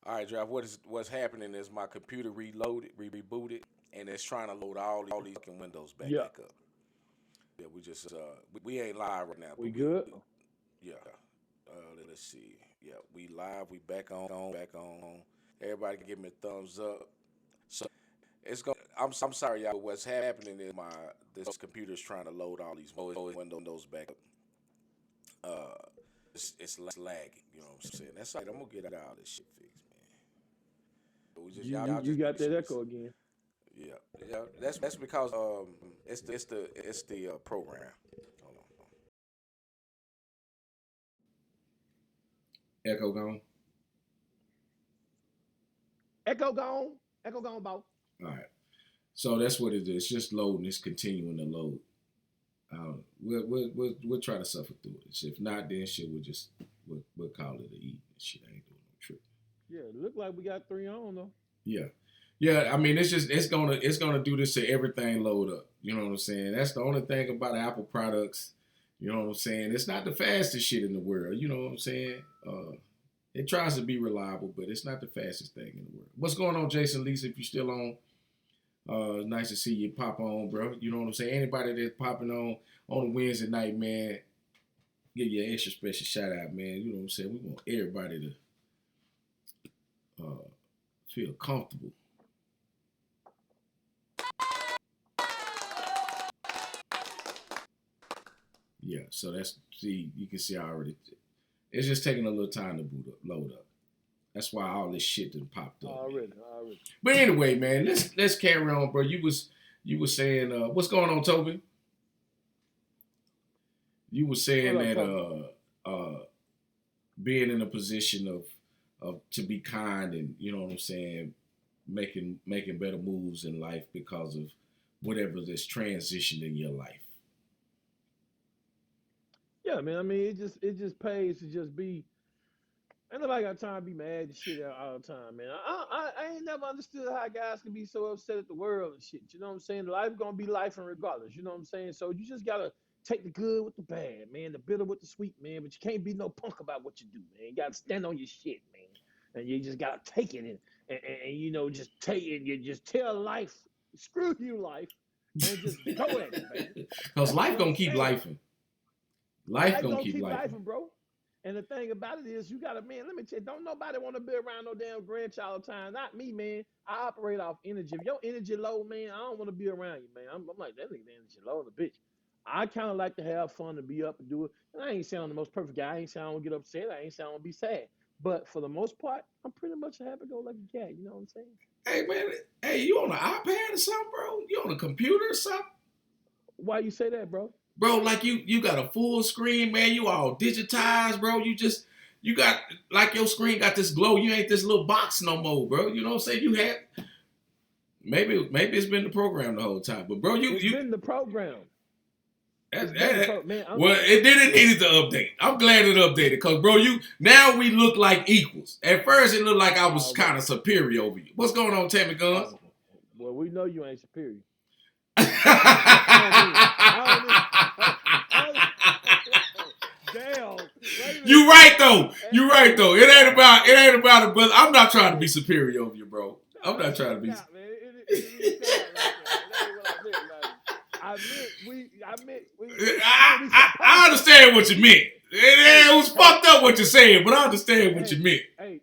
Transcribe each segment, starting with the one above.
All right, Draft. What's happening is my computer rebooted, and it's trying to load all these fucking windows Yeah, back up. Yeah, we just we ain't live right now, we but good. yeah. Let's see. Yeah, we live. We back on. Everybody give me a thumbs up. So it's going. I'm sorry, y'all. But what's happening is this computer's trying to load all these windows back up. It's lagging. You know what I'm saying? That's all right. I'm gonna get all this shit fixed, man. But we just You y'all you, you just be got that patient. echo again. Yeah, yeah. That's because it's the program. Hold on. Echo gone. Echo gone. Echo gone, boss. All right. So that's what it is. It's just loading. It's continuing to load. We'll try to suffer through it. If not, then shit, we'll call it a eat. Shit, I ain't doing no trick. Yeah, it look like we got three on though. Yeah, yeah. I mean, it's gonna do this to everything load up. You know what I'm saying? That's the only thing about Apple products. You know what I'm saying? It's not the fastest shit in the world. You know what I'm saying? It tries to be reliable, but it's not the fastest thing in the world. What's going on, Jason Lisa? If you're still on, nice to see you pop on, bro. You know what I'm saying? Anybody that's popping on a Wednesday night, man, give you an extra special shout out, man. You know what I'm saying? We want everybody to feel comfortable. Yeah, so you can see I already. It's just taking a little time to load up. That's why all this shit done popped up, man. Already. But anyway, man, let's carry on, bro. You was saying what's going on, Toby? You were saying What up, that Tom? being in a position of to be kind and you know what I'm saying, making better moves in life because of whatever this transition in your life. Yeah, man. I mean, it just pays to just be. Ain't nobody got time to be mad and shit all the time, man. I ain't never understood how guys can be so upset at the world and shit. You know what I'm saying? Life gonna be life and regardless. You know what I'm saying? So you just gotta take the good with the bad, man. The bitter with the sweet, man. But you can't be no punk about what you do, man. You gotta stand on your shit, man. And you just gotta take it and you know just take it. You just tell life, screw you, life, and just go at it, man. Because That's life all I'm gonna keep saying. life. Life Life gonna gonna keep keep life. life, bro. And the thing about it is, you gotta, man. Let me tell you, don't nobody want to be around no damn grandchild all the time. Not me, man. I operate off energy. If your energy low, man, I don't want to be around you, man. I'm like that nigga energy low, the bitch. I kind of like to have fun and be up and do it. And I ain't saying I'm the most perfect guy. I ain't saying I don't get upset. I ain't saying I don't be sad. But for the most part, I'm pretty much a happy-go-lucky cat. You know what I'm saying? Hey man, hey, you on an iPad or something, bro? You on a computer or something? Why you say that, bro? Bro, like you got a full screen, man. You all digitized, bro. You got like your screen got this glow. You ain't this little box no more, bro. You know what I'm saying? You had maybe it's been the program the whole time, but bro, It's been the program. It's been the that pro, man. well, it didn't need it to update. I'm glad it updated because bro, you now we look like equals. At first, it looked like I was Okay. kind of superior over you. What's going on, Tammy Guns? Oh, well, we know you ain't superior. I don't mean. Damn. Wait a minute. You right though. You right Hey, though. It ain't about it, but I'm not trying to be superior over you, bro. I'm not trying to be. out, man. It really cut out right there. That ain't what I meant. We I supposed to. understand what you meant. Hey, It was hey, fucked up what you're saying, but I understand what you hey, meant. hey.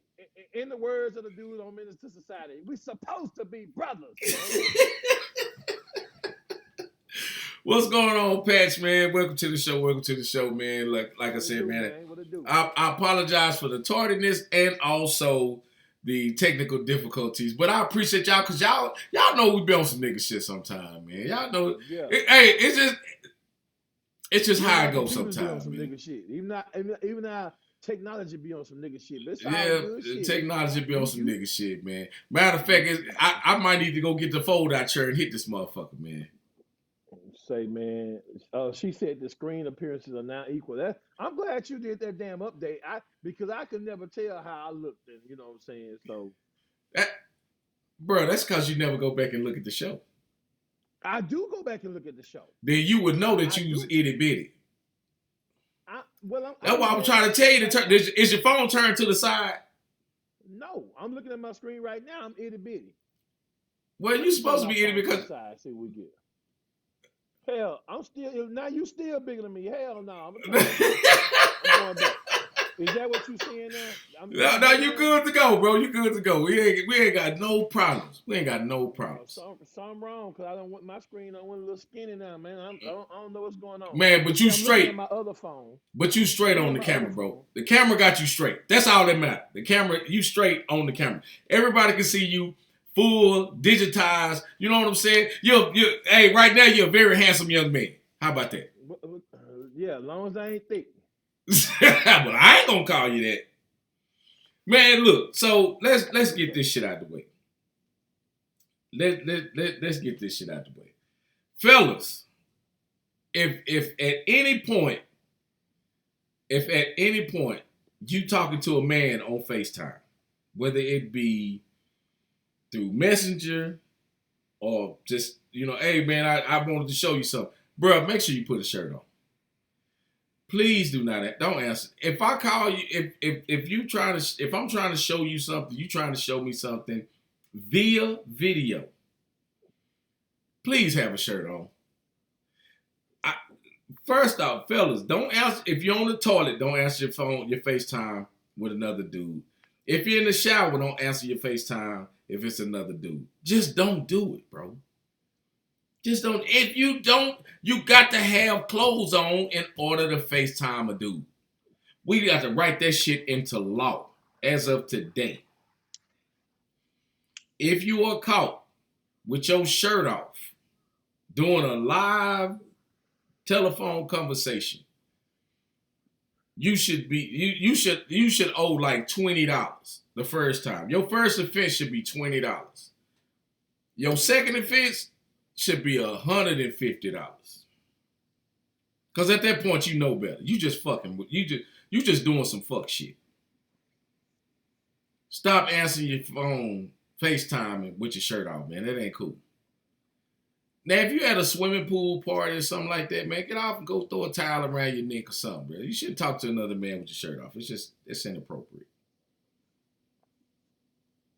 In the words of the dude on Minister Society, we supposed to be brothers, man. What's going on, Patch, man? Welcome to the show. Welcome to the show, man. Like I What it said, do, man, man? What it do? I apologize for the tardiness and also the technical difficulties, but I appreciate y'all because y'all know we be on some nigga shit sometime, man. Y'all know, Yeah. hey, it's just Even how our it goes computers be on sometimes, some man. nigga shit. Even our technology be on some nigga shit. But it's all Yeah, good shit. technology be on You, some you nigga shit, man. Matter of fact, I might need to go get the fold out chair and hit this motherfucker, man. say, man. She said the screen appearances are now equal. I'm glad you did that damn update. Because I could never tell how I looked. And you know what I'm saying. So That, bro, that's because you never go back and look at the show. I do go back and look at the show. Then you would know that I you was do. itty bitty. Well, I That's be why I'm doing trying to life tell shit you to like turn. Is your phone turned to the side? No, I'm looking at my screen right now. I'm itty bitty. Well, Let you me turn supposed to my be in it phone to the because side. See what we get. Hell, I'm still now. You still bigger than me. Hell no, I'm gonna turn this shit. I'm going back. Is that what you seeing now? no, We no, good you now? good to go, bro. You good to go. We ain't got no problems. We ain't got no No, problems, something wrong because I don't want my screen. I want a little skinny now, man. I don't know what's going on. man. But But see, you I'm looking at straight. my other phone. But you I'm straight looking on at the my other camera, bro. phone. The camera got you straight. That's all that matters. The camera, you straight on the camera. Everybody can see you full, digitized. You know what I'm saying? Hey, right now you're a very handsome young man. How about that? Yeah, as long as I ain't thick. But I ain't gonna call you that. Man, look, so let's get this shit out the way. Let's get this shit out the way. Fellas, if at any point, you talking to a man on FaceTime, whether it be through Messenger or just, hey man, I wanted to show you something. Bro, make sure you put a shirt on. Please don't answer. If I call you, if I'm trying to show you something, you trying to show me something via video, please have a shirt on. First off, fellas, don't answer if you're on the toilet. Don't answer your phone, your FaceTime with another dude. If you're in the shower, don't answer your FaceTime if it's another dude. Just don't do it, bro. Just don't. If you don't, you got to have clothes on in order to FaceTime a dude. We got to write that shit into law as of today. If you are caught with your shirt off doing a live telephone conversation, you should owe like $20 the first time. Your first offense should be $20. Your second offense should be $150. Cause at that point you know better. You just doing some fuck shit. Stop answering your phone, FaceTiming with your shirt off, man. That ain't cool. Now, if you had a swimming pool party or something like that, man, get off and go throw a towel around your neck or something, bro. You shouldn't talk to another man with your shirt off. It's inappropriate.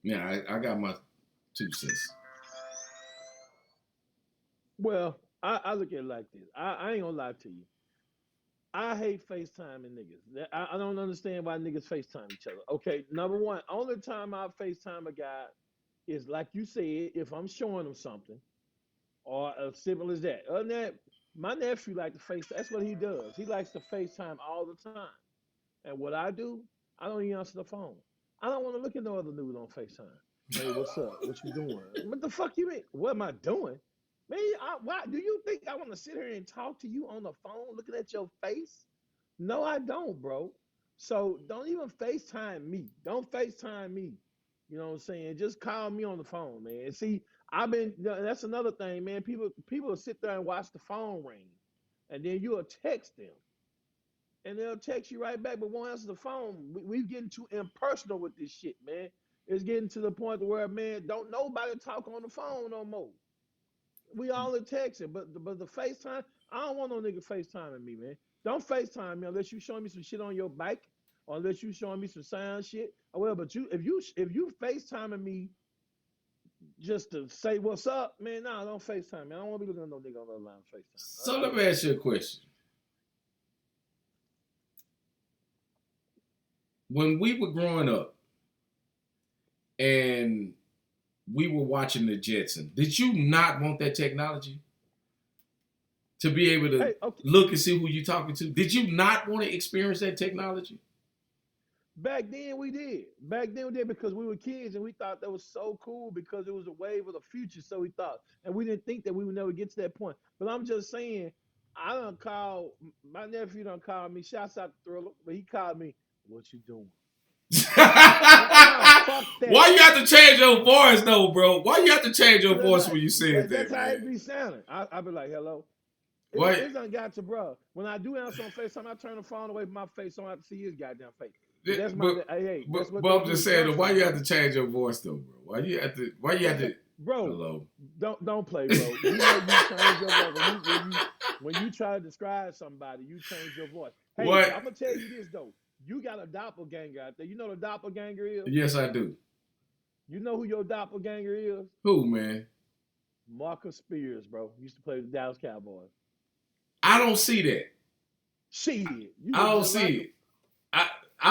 Yeah, I got my 2 cents. Well, I look at it like this. I ain't gonna lie to you. I hate FaceTiming niggas. I don't understand why niggas FaceTime each other. Okay, number one, only time I FaceTime a guy is like you said, if I'm showing him something, or as simple as that. Other than that, my nephew like to FaceTime. That's what he does. He likes to FaceTime all the time. And what I do, I don't even answer the phone. I don't want to look at no other dude on FaceTime. Hey, what's up? What you doing? What the fuck you mean? What am I doing? Man, why do you think I want to sit here and talk to you on the phone looking at your face? No, I don't, bro. So don't even FaceTime me. Don't FaceTime me. You know what I'm saying? Just call me on the phone, man. See, that's another thing, man. People will sit there and watch the phone ring. And then you'll text them. And they'll text you right back, but won't answer the phone. We getting too impersonal with this shit, man. It's getting to the point where, man, don't nobody talk on the phone no more. We all are texting, but the FaceTime, I don't want no nigga FaceTiming me, man. Don't FaceTime me unless you showing me some shit on your bike, or unless you showing me some sound shit. Or well, but if you FaceTiming me just to say what's up, man, nah, don't FaceTime me. I don't want to be looking at no nigga on the other line FaceTime. So let me ask you a question. When we were growing up and we were watching the Jetsons, did you not want that technology? To be able to Okay. look and see who you're talking to? Did you not want to experience that technology? Back then we did. Back then we did because we were kids and we thought that was so cool because it was a wave of the future. So we thought, and we didn't think that we would never get to that point. But I'm just saying, I don't call my nephew. Don't call me. Shouts out to Thriller, but he called me. What you doing? Fuck that. Why you have to change your voice though, bro? Why you have to change your voice when you said that, That's how it man? be sounding. I be like, hello. Why? It's done got to, bro. When I do answer on FaceTime, I turn the phone away from my face so I don't have to see his goddamn face. That's my that's what but they I'm do just in saying, church why now. you have to change your voice though, bro? Why you have to? Bro, Hello. don't play, bro. You know you change your voice when you try to describe somebody. You change your voice. Hey, What? I'm gonna tell you this though. You got a doppelganger out there. You know what a doppelganger is? Yes, I do. You know who your doppelganger is? Who, man? Marcus Spears, bro. Used to play with the Dallas Cowboys. I don't see that. Shit, you I look don't just like see him. it. I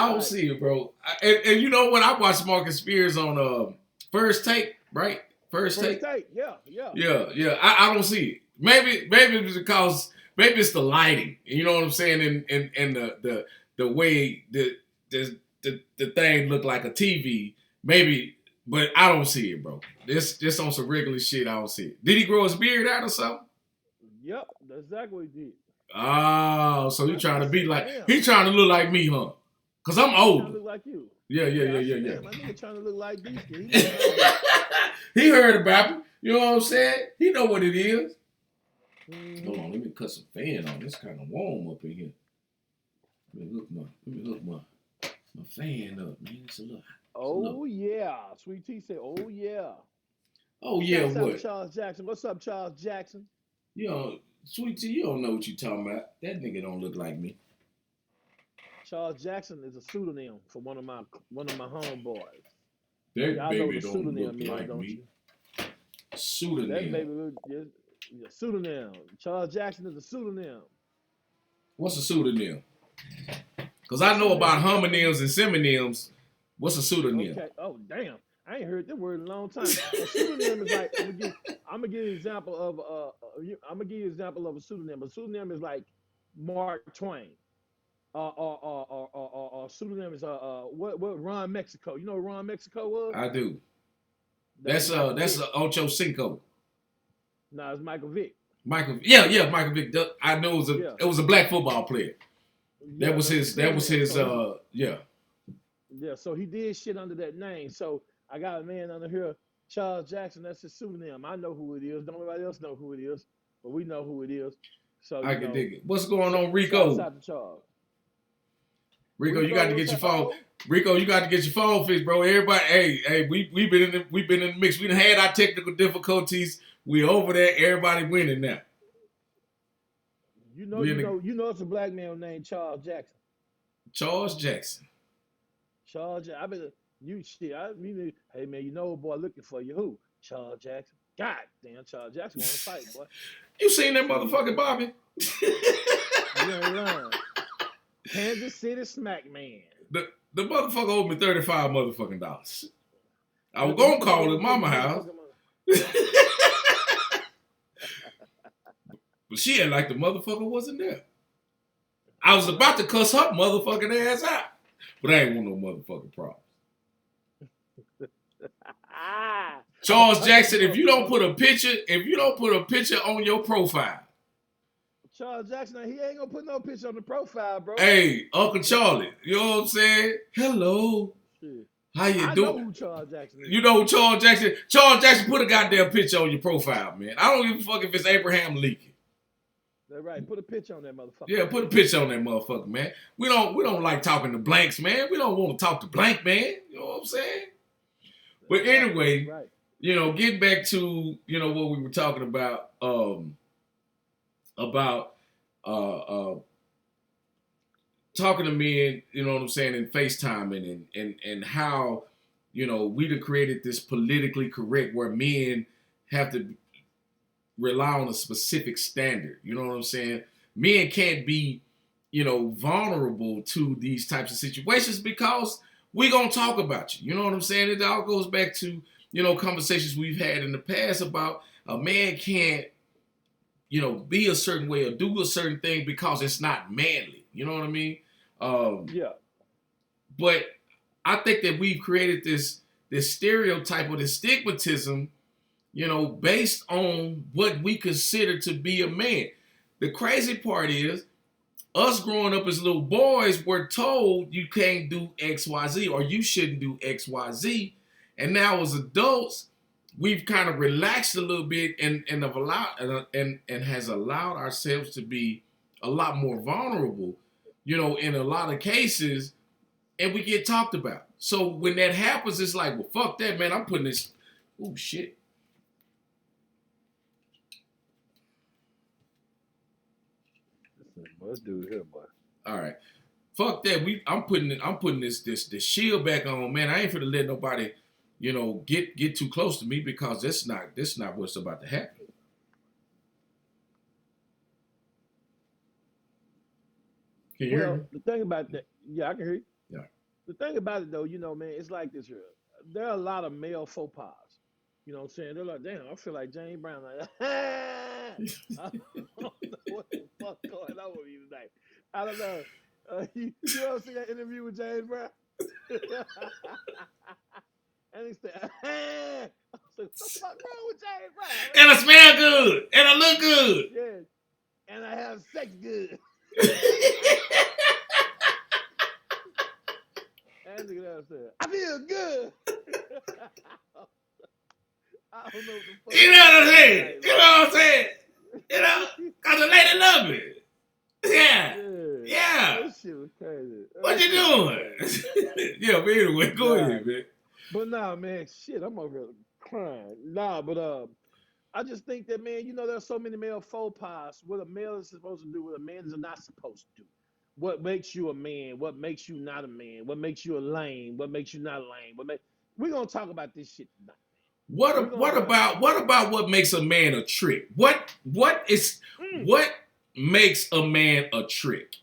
don't Right. see it, bro. And you know what? I watched Marcus Spears on First Take, right? First First Take. take, yeah. Yeah. I don't see it. Maybe it's because maybe it's the lighting. You know what I'm saying? And the way the thing looked like a TV. Maybe, but I don't see it, bro. This just on some regular shit. I don't see it. Did he grow his beard out or something? Yep, that's exactly what he did. Oh, so I said, damn, he trying to look like me, huh? Cause I'm he trying to older. look like you. Yeah. I said, damn, my nigga trying to look like Beastie. He looking like Beastie. He heard about it. You know what I'm saying? He know what it is. Mm-hmm. Hold on, let me cut some fan on. It's kind of warm up in here. Let me hook my fan up, man. It's a little. Oh yeah, Sweet T said, oh yeah. Oh yeah, Shouts out to what? Charles Jackson. What's up, Charles Jackson? You know, Sweet Tea, you don't know what you talking about. That nigga don't look like me. Charles Jackson is a pseudonym for one of my homeboys. That Y'all know what baby a don't look pseudonym is, like don't me. you? That Pseudonym. baby is a pseudonym. Charles Jackson is a pseudonym. What's a pseudonym? Because I know about homonyms and synonyms. What's a pseudonym? Okay. Oh damn. I ain't heard that word in a long time. A pseudonym is like I'm gonna give you an example of a pseudonym. A pseudonym is like Mark Twain. Or pseudonym is what Ron Mexico. You know what Ron Mexico was? I do. That's Michael That's Vick. Ocho Cinco. No, it's Michael Vick. Michael Vick. I know it was a black football player. Yeah, That was his yeah. Yeah, so he did shit under that name. So I got a man under here, Charles Jackson. That's his pseudonym. I know who it is. Don't nobody else know who it is, but we know who it is. So I can dig it. What's going on, Rico? Shouts out to Charles. Rico, you got to get your phone. Rico, you got to get your phone fixed, bro. Everybody, hey, we've been in the mix. We done had our technical difficulties. We over there. Everybody winning now. You know, it's a black man named Charles Jackson. Charles Jackson. Charles, I mean, hey man, you know a boy looking for you. Who? Charles Jackson. God damn, Charles Jackson want to fight, boy. You seen that motherfucking Bobby? You ain't lying. Kansas City Smack Man. The motherfucker owed me $35 motherfucking dollars. I was gonna call his mama house. But she ain't like the motherfucker wasn't there. I was about to cuss her motherfucking ass out. But I ain't want no motherfucking problems. Charles Jackson, if you don't put a picture on your profile. Charles Jackson, he ain't gonna put no picture on the profile, bro. Hey, Uncle Charlie, you know what I'm saying? Hello. Shit. How you doing? I know who Charles Jackson is. You know who Charles Jackson? Charles Jackson, put a goddamn picture on your profile, man. I don't give a fuck if it's Abraham Lincoln. That's right. Put a picture on that motherfucker. Yeah, put a picture on that motherfucker, man. We don't like talking to blanks, man. We don't want to talk to blank, man. You know what I'm saying? But anyway, right. Getting back to, what we were talking about talking to men, you know what I'm saying, and FaceTiming and how, we done created this politically correct where men have to rely on a specific standard. You know what I'm saying? Men can't be, vulnerable to these types of situations because we gonna talk about you. You know what I'm saying? It all goes back to, conversations we've had in the past about a man can't, be a certain way or do a certain thing because it's not manly. You know what I mean? Yeah. But I think that we've created this stereotype or this stigmatism, based on what we consider to be a man. The crazy part is, us growing up as little boys were told you can't do X, Y, Z, or you shouldn't do X, Y, Z. And now as adults, we've kind of relaxed a little bit and have allowed and has allowed ourselves to be a lot more vulnerable, in a lot of cases, and we get talked about. So when that happens, it's like, well, fuck that, man. I'm putting this. Oh shit. Let's do it here, boy. All right. fuck that. I'm putting this shield back on, man. I ain't finna let nobody, get too close to me because that's not what's about to happen. Can you hear me? Well, the thing about that, yeah, I can hear you. Yeah. The thing about it though, man, it's like this here. There are a lot of male faux pas. You know what I'm saying? They're like, damn, I feel like James Brown. Like, I don't know what the fuck going on with you tonight. I don't know. You ever see that interview with James Brown? And he said, I was like, what the fuck wrong with James Brown? And I smell good. And I look good. Yeah. And I have sex good. And nigga said, I feel good. I don't know what the fuck. You know what I'm saying? You know what I'm saying? Cause the lady love me. Yeah. That shit was crazy. What you doing? Yeah, but anyway, go ahead, man. But nah, man, shit, I'm over here crying. Nah, but I just think that, man, there's so many male faux pas. What a male is supposed to do, what a man is not supposed to do. What makes you a man? What makes you not a man? What makes you a lame? What makes you not lame? We're gonna talk about this shit tonight. What about what makes a man a trick? What makes a man a trick?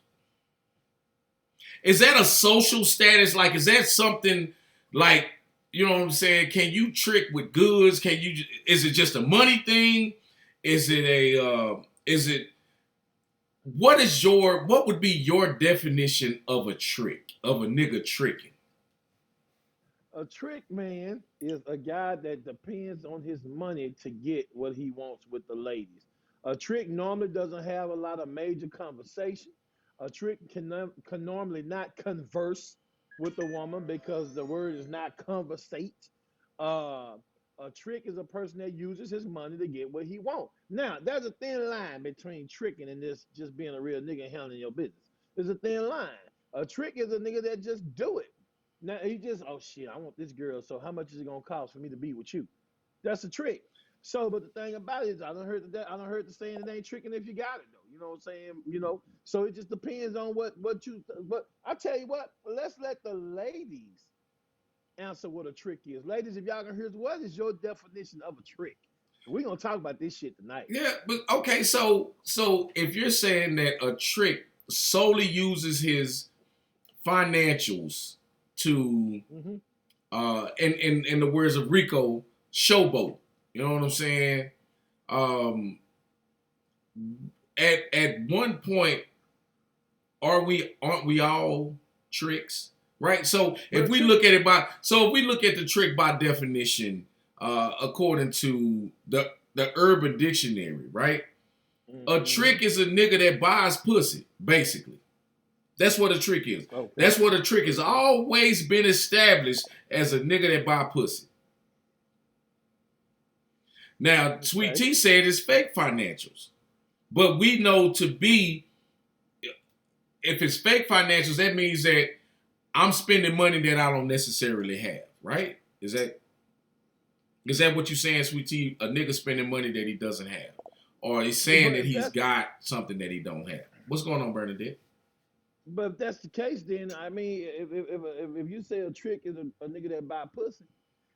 Is that a social status? Like, is that something like, you know what I'm saying? Can you trick with goods? Is it just a money thing? What would be your definition of a trick, of a nigga tricking? A trick man is a guy that depends on his money to get what he wants with the ladies. A trick normally doesn't have a lot of major conversation. A trick can normally not converse with the woman because the word is not conversate. Uh, a trick is a person that uses his money to get what he wants. Now, there's a thin line between tricking and this just being a real nigga handling your business. There's a thin line. A trick is a nigga that just do it. Now he just, oh shit, I want this girl. So how much is it gonna cost for me to be with you? That's a trick. So, but the thing about it is, I don't heard the saying it ain't tricking if you got it though. You know what I'm saying? So it just depends on what I tell you what. Let's let the ladies answer what a trick is. Ladies, if y'all can hear, what is your definition of a trick? We're gonna talk about this shit tonight. Yeah, but okay, so if you're saying that a trick solely uses his financials to in the words of Rico, showboat. You know what I'm saying? At one point, aren't we all tricks? Right? So if we look at the trick by definition, according to the Urban Dictionary, right? A trick is a nigga that buys pussy, basically. That's what a trick is. Okay. That's what a trick is. Always been established as a nigga that buy pussy. Now, Sweet T said it's fake financials. But we know if it's fake financials, that means that I'm spending money that I don't necessarily have, right? Is that what you're saying, Sweet T? A nigga spending money that he doesn't have. Or he's saying that he's got something that he don't have. What's going on, Bernadette? But if that's the case, then I mean, if you say a trick is a nigga that buy pussy,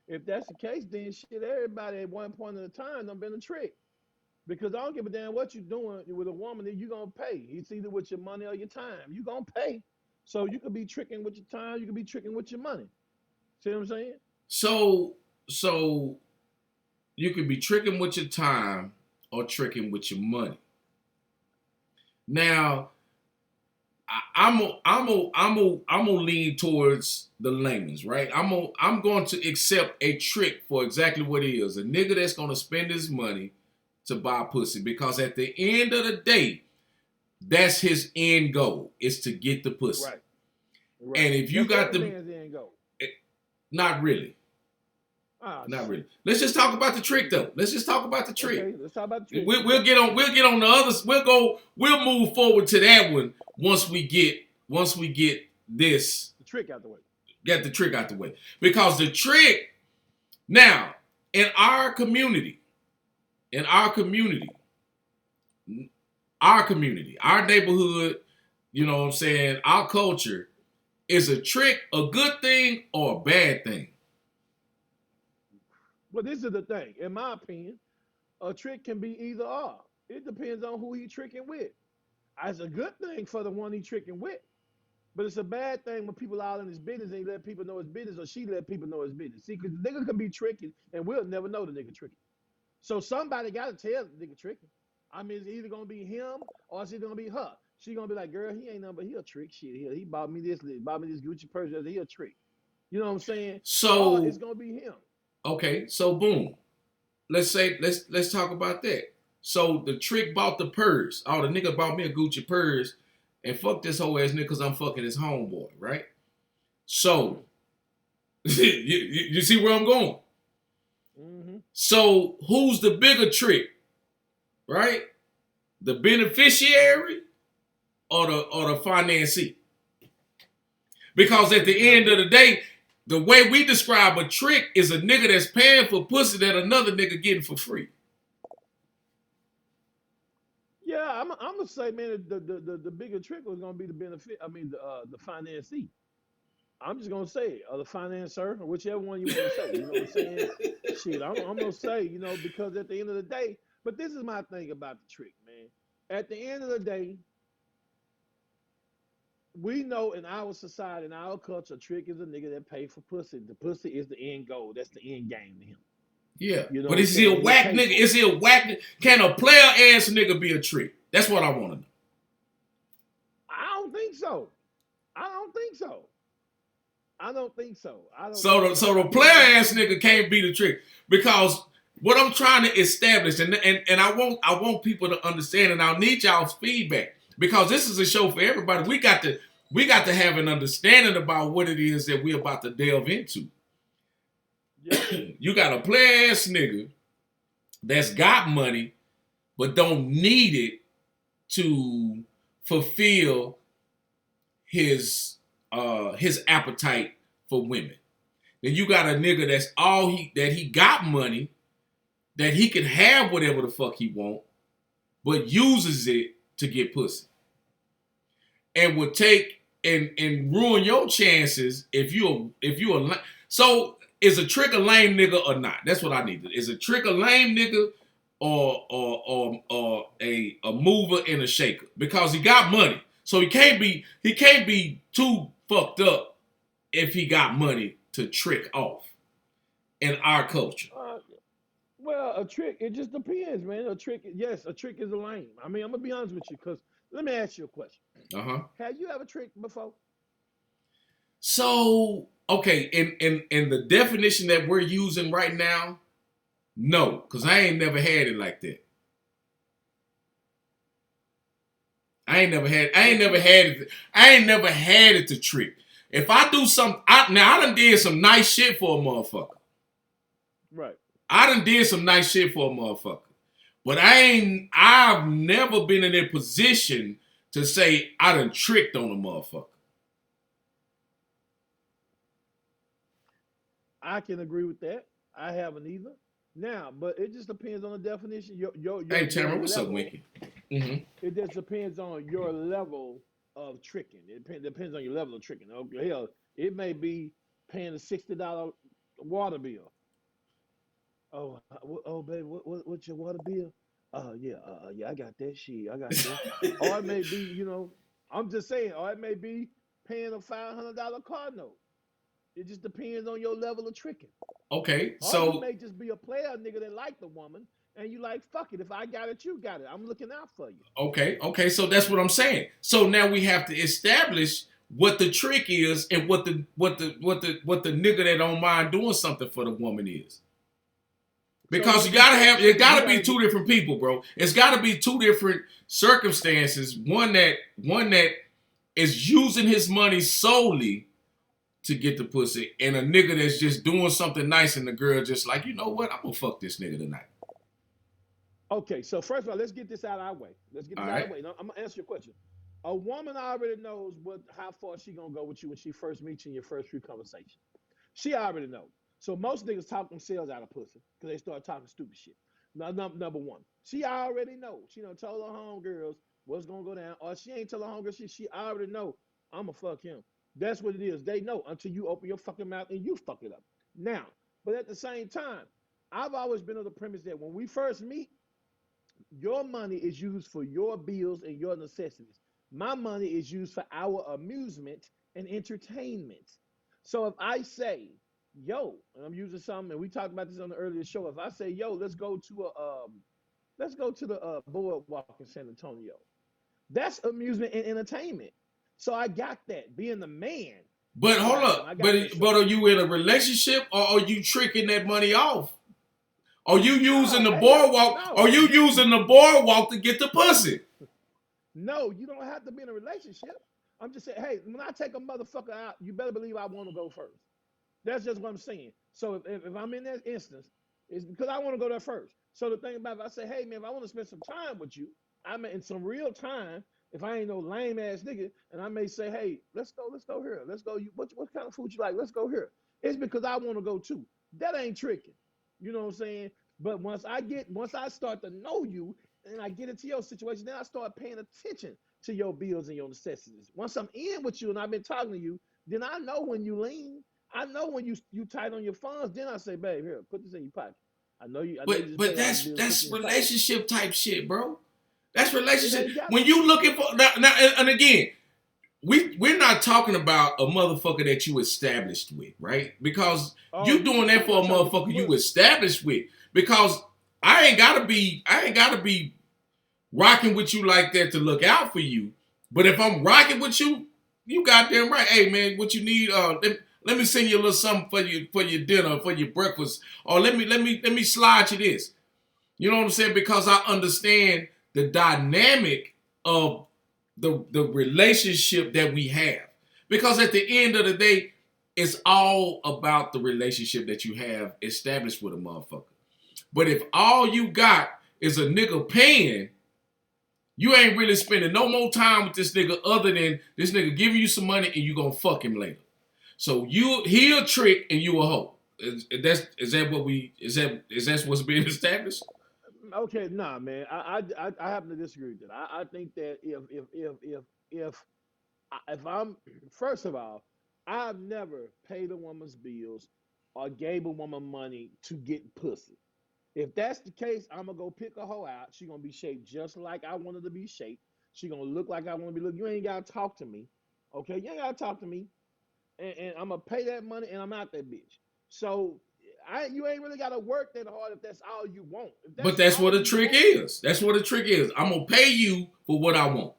if that's the case, then shit, everybody at one point in the time done been a trick. Because I don't give a damn what you're doing with a woman that you gonna pay. It's either with your money or your time. You gonna pay. So you could be tricking with your time, you could be tricking with your money. See what I'm saying? So you could be tricking with your time or tricking with your money. Now, I'm gonna lean towards the layman's, right? I'm going to accept a trick for exactly what it is. A nigga that's gonna spend his money to buy pussy, because at the end of the day, that's his end goal, is to get the pussy. Right. And if you got the end goal. Not really. Not really. Let's just talk about the trick, though. Let's just talk about the trick. Okay, let's talk about the trick. We'll get on the others. We'll move forward to that one once we get this the trick out the way. Get the trick out the way. Because the trick now in our community, our neighborhood, you know what I'm saying, our culture, is a trick a good thing or a bad thing? Well, this is the thing. In my opinion, a trick can be either or. It depends on who he tricking with. It's a good thing for the one he tricking with, but it's a bad thing when people are all in his business and he let people know his business, or she let people know his business. See, because the nigga can be tricking and we'll never know the nigga tricking. So somebody got to tell the nigga tricking. I mean, it's either gonna be him or it's either gonna be her. She gonna be like, girl, he ain't nothing but he a trick shit. He bought me this Gucci purse. He a trick. You know what I'm saying? Or it's So, gonna be him. okay, so boom. Let's talk about that. So the trick bought the purse. Oh, the nigga bought me a Gucci purse and fuck this whole ass nigga because I'm fucking his homeboy, right? So, Mm-hmm. you see where I'm going? Mm-hmm. So who's the bigger trick, right? The beneficiary or the financee? Because at the end of the day, the way we describe a trick is a nigga that's paying for pussy that another nigga getting for free. Yeah, I'm gonna say, man, the bigger trick was gonna be the benefit. I mean, the financee. I'm just gonna say it, or the financer, or whichever one you want to say. You know what I'm saying? Shit, I'm gonna say, because at the end of the day, but this is my thing about the trick, man. At the end of the day, we know in our society, in our culture, trick is a nigga that pay for pussy. The pussy is the end goal. That's the end game to him. Yeah. You know But what I'm is he saying? a And he'll whack pay nigga? for it. Is he a whack nigga? Can a player ass nigga be a trick? That's what I want to know. I don't think so. I don't think so. I don't think so. I don't So think the so. so I the mean, player ass nigga can't be the trick because what I'm trying to establish and I want people to understand and I'll need y'all's feedback because this is a show for everybody. We got to have an understanding about what it is that we're about to delve into. yeah. You got a player ass nigga that's got money but don't need it to fulfill his appetite for women. Then you got a nigga that's he got money that he can have whatever the fuck he want, but uses it to get pussy, and will take and ruin your chances if you so is a trick a lame nigga or not? That's what I need. Is a trick a lame nigga or a mover and a shaker because he got money, so he can't be too fucked up if he got money to trick off in our culture. Uh, well, a trick, it just depends, man. Yes, a trick is a lame. I mean, I'm gonna be honest with you, because let me ask you a question. Uh-huh. Have you ever tricked before? So, okay, in the definition that we're using right now, no, because I ain't never had it like that. I ain't never had I ain't But never you, had it. I ain't never had it to trick. If I do something, I done did some nice shit for a motherfucker. right. I done did some nice shit for a motherfucker. But I've never been in a position to say I done tricked on a motherfucker. I can agree with that. I haven't either. Now, but it just depends on the definition. Hey, Your Tamara, what's up, level. Winky? Mm-hmm. It just depends on your level of tricking. Depends on your level of tricking. Okay, hell, it may be paying a $60 water bill. Oh, baby, what's your water bill? Yeah, I got that shit. I got that. Or it may be, I'm just saying, or it may be paying a $500 car note. It just depends on your level of tricking. Okay, Or you so may just be a player nigga that like the woman, and you like, fuck it. If I got it, you got it. I'm looking out for you. okay, so that's what I'm saying. So now we have to establish what the trick is and what the nigga that don't mind doing something for the woman is. So Because what we say it trick, you gotta be gotta two get. different people, bro. It's gotta be two different circumstances. One that is using his money solely to get the pussy, and a nigga that's just doing something nice, and the girl just like, you know what, I'm gonna fuck this nigga tonight. Okay, so first of all, let's get this out of our way. Let's get All this out of right. the way. Now, I'm gonna answer your question. A woman already knows how far she gonna go with you when she first meets you in your first few conversations. She already knows. So most niggas talk themselves out of pussy because they start talking stupid shit. Now, number one, she already knows. She done told her homegirls, what's gonna go down, or she ain't tell her hunger shit. She already know I'ma fuck him. That's what it is. They know until you open your fucking mouth and you fuck it up. Now, but at the same time, I've always been on the premise that when we first meet, your money is used for your bills and your necessities. My money is used for our amusement and entertainment. So if I say, yo, and I'm using something, and we talked about this on the earlier show. If I say, yo, let's go to the boardwalk in San Antonio. That's amusement and entertainment. So I got that. Being the man, But hold I up, got that. So but are you in a relationship or are you tricking that money off? Are you using no, the hey yo, boardwalk? Are no, you using the boardwalk to get the pussy? no, you don't have to be in a relationship. I'm just saying, hey, when I take a motherfucker out, you better believe I want to go first. That's just what I'm saying. So if I'm in that instance, it's because I want to go there first. So the thing about it, if I say, hey man, if I want to spend some time with you, I'm in some real time. If I ain't no lame ass nigga, and I may say, hey, let's go here. Let's go. What kind of food you like? Let's go here. It's because I want to go too. That ain't tricking. You know what I'm saying? But once I start to know you and I get into your situation, then I start paying attention to your bills and your necessities. Once I'm in with you and I've been talking to you, then I know when you lean. I know when you tight on your funds, then I say, babe, here, put this in your pocket. I know you just But paid all the bills, put this that's in your pocket. relationship type shit, bro. That's It relationship. ain't got When you looking for now and again, we're not talking about a motherfucker that you established with, right? Because oh, you doing you that talking for a about trying to get the motherfucker you pussy. established with. Because I ain't gotta be rocking with you like that to look out for you. But if I'm rocking with you, you goddamn right. Hey man, what you need? Let me send you a little something for your dinner, for your breakfast, or let me slide you this. You know what I'm saying? Because I understand the dynamic of the relationship that we have. Because at the end of the day, it's all about the relationship that you have established with a motherfucker. But if all you got is a nigga paying, you ain't really spending no more time with this nigga other than this nigga giving you some money and you gonna fuck him later. So he a trick and you a hoe. Is that what's being established? Okay, nah, man. I happen to disagree with that. I think that if I'm first of all, I've never paid a woman's bills or gave a woman money to get pussy. If that's the case, I'm gonna go pick a hoe out. She gonna be shaped just like I wanted to be shaped. She gonna look like I want to be look. You ain't gotta talk to me, okay? You ain't gotta talk to me, and I'm gonna pay that money, and I'm out that bitch. So you ain't really gotta work that hard if that's all you want. If But that's that's what all a you trick want, is. That's what a trick is. I'm gonna pay you for what I want.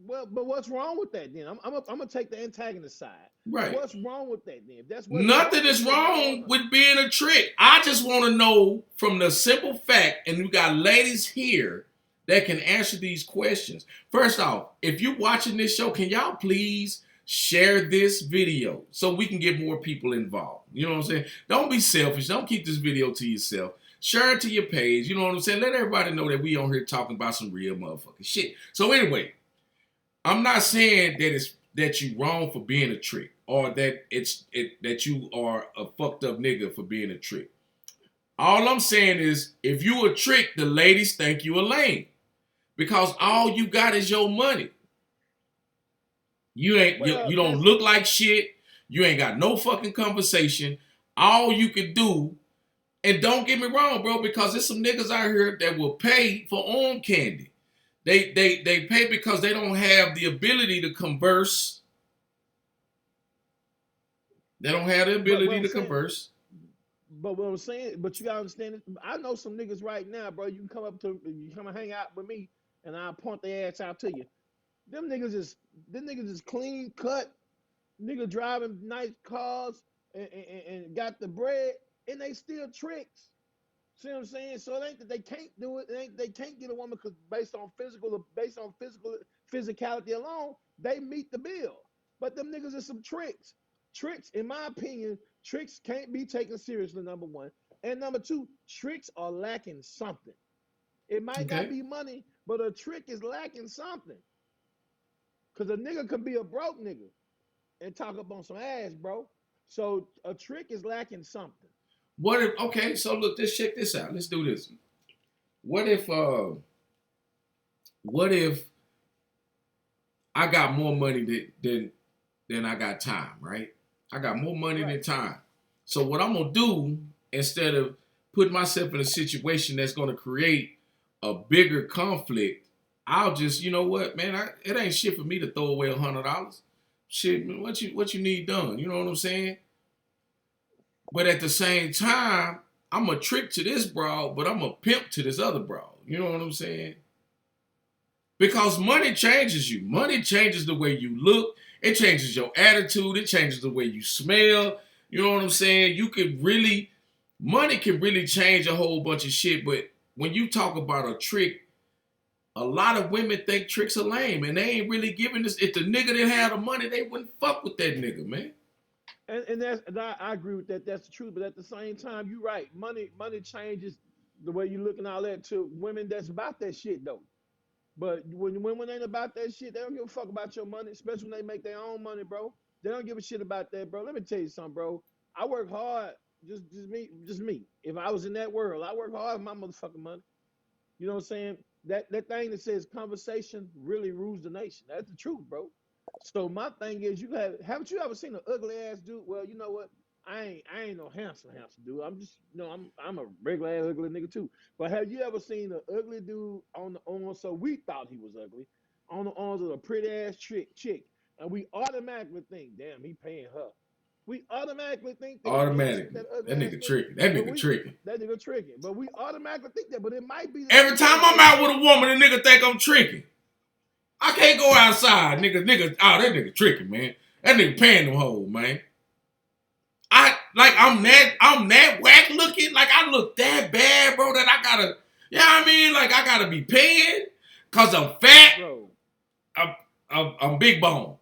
well, but what's wrong with that then? I'm gonna take the antagonist side. Right. What's wrong with that then? If that's what you Nothing want, then is you ain't gotta wrong work. with being a trick. I just want to know from the simple fact, and we got ladies here that can answer these questions. First off, if you're watching this show, can y'all please share this video so we can get more people involved? You know what I'm saying? Don't be selfish. Don't keep this video to yourself. Share it to your page. You know what I'm saying? Let everybody know that we on here talking about some real motherfucking shit. So anyway, I'm not saying that you wrong for being a trick or that you are a fucked up nigga for being a trick. All I'm saying is if you a trick, the ladies think you a lame because all you got is your money. Well, You don't that's look like shit. You ain't got no fucking conversation. All you can do, and don't get me wrong, bro, because there's some niggas out here that will pay for arm candy. They pay because they don't have the ability to converse. They don't have the but what ability I'm to saying. converse. But what I'm saying, but you gotta understand it. I know some niggas right now, bro. You come and hang out with me, and I'll point their ass out to you. Them niggas is clean cut, nigga driving nice cars and got the bread, and they still tricks. See what I'm saying? So it ain't that they can't do it. It ain't they can't get a woman because based on physicality alone, they meet the bill. But them niggas are some tricks. Tricks, in my opinion, tricks can't be taken seriously. Number one, and number two, tricks are lacking something. It might not Okay. be money, but a trick is lacking something. Cause a nigga could be a broke nigga and talk up on some ass, bro. So a trick is lacking something. What if? Okay, so look, let's check this out. Let's do this. What if? what if I got more money than I got time, right? I got more money than Right. time. So what I'm gonna do, instead of putting myself in a situation that's gonna create a bigger conflict, I'll just, you know what, man, it ain't shit for me to throw away $100. Shit, man, what you need done? You know what I'm saying? But at the same time, I'm a trick to this broad, but I'm a pimp to this other broad. You know what I'm saying? Because money changes you. Money changes the way you look. It changes your attitude. It changes the way you smell. You know what I'm saying? Money can really change a whole bunch of shit. But when you talk about a trick, a lot of women think tricks are lame. And they ain't really giving this. If the nigga didn't have the money, they wouldn't fuck with that nigga, man. I agree with that. That's the truth. But at the same time, you're right. Money changes the way you look and all that to women that's about that shit though. But when women ain't about that shit, they don't give a fuck about your money, especially when they make their own money, bro. They don't give a shit about that, bro. Let me tell you something, bro. I work hard, just me. If I was in that world, I work hard for my motherfucking money. You know what I'm saying? That thing that says conversation really rules the nation. That's the truth, bro. So my thing is, haven't you ever seen an ugly ass dude? Well, you know what? I ain't no handsome dude. I'm just I'm a regular ass ugly nigga too. But have you ever seen an ugly dude on the arm? So we thought he was ugly on the arms of a pretty ass chick, and we automatically think, damn, he paying her. We automatically think that, Automatically. that ugly That ass nigga nigga. tricking. That But nigga we tricking. that nigga tricking. But we automatically think that. But it might be the Every nigga time that I'm they out with a woman, the nigga think I'm tricking. I can't go outside, that nigga tricking, man. That nigga paying them hoes, man. I'm that whack looking, like I look that bad, bro, that I gotta, you know what I mean? Like I gotta be paying, cause I'm fat, bro. I'm big bone.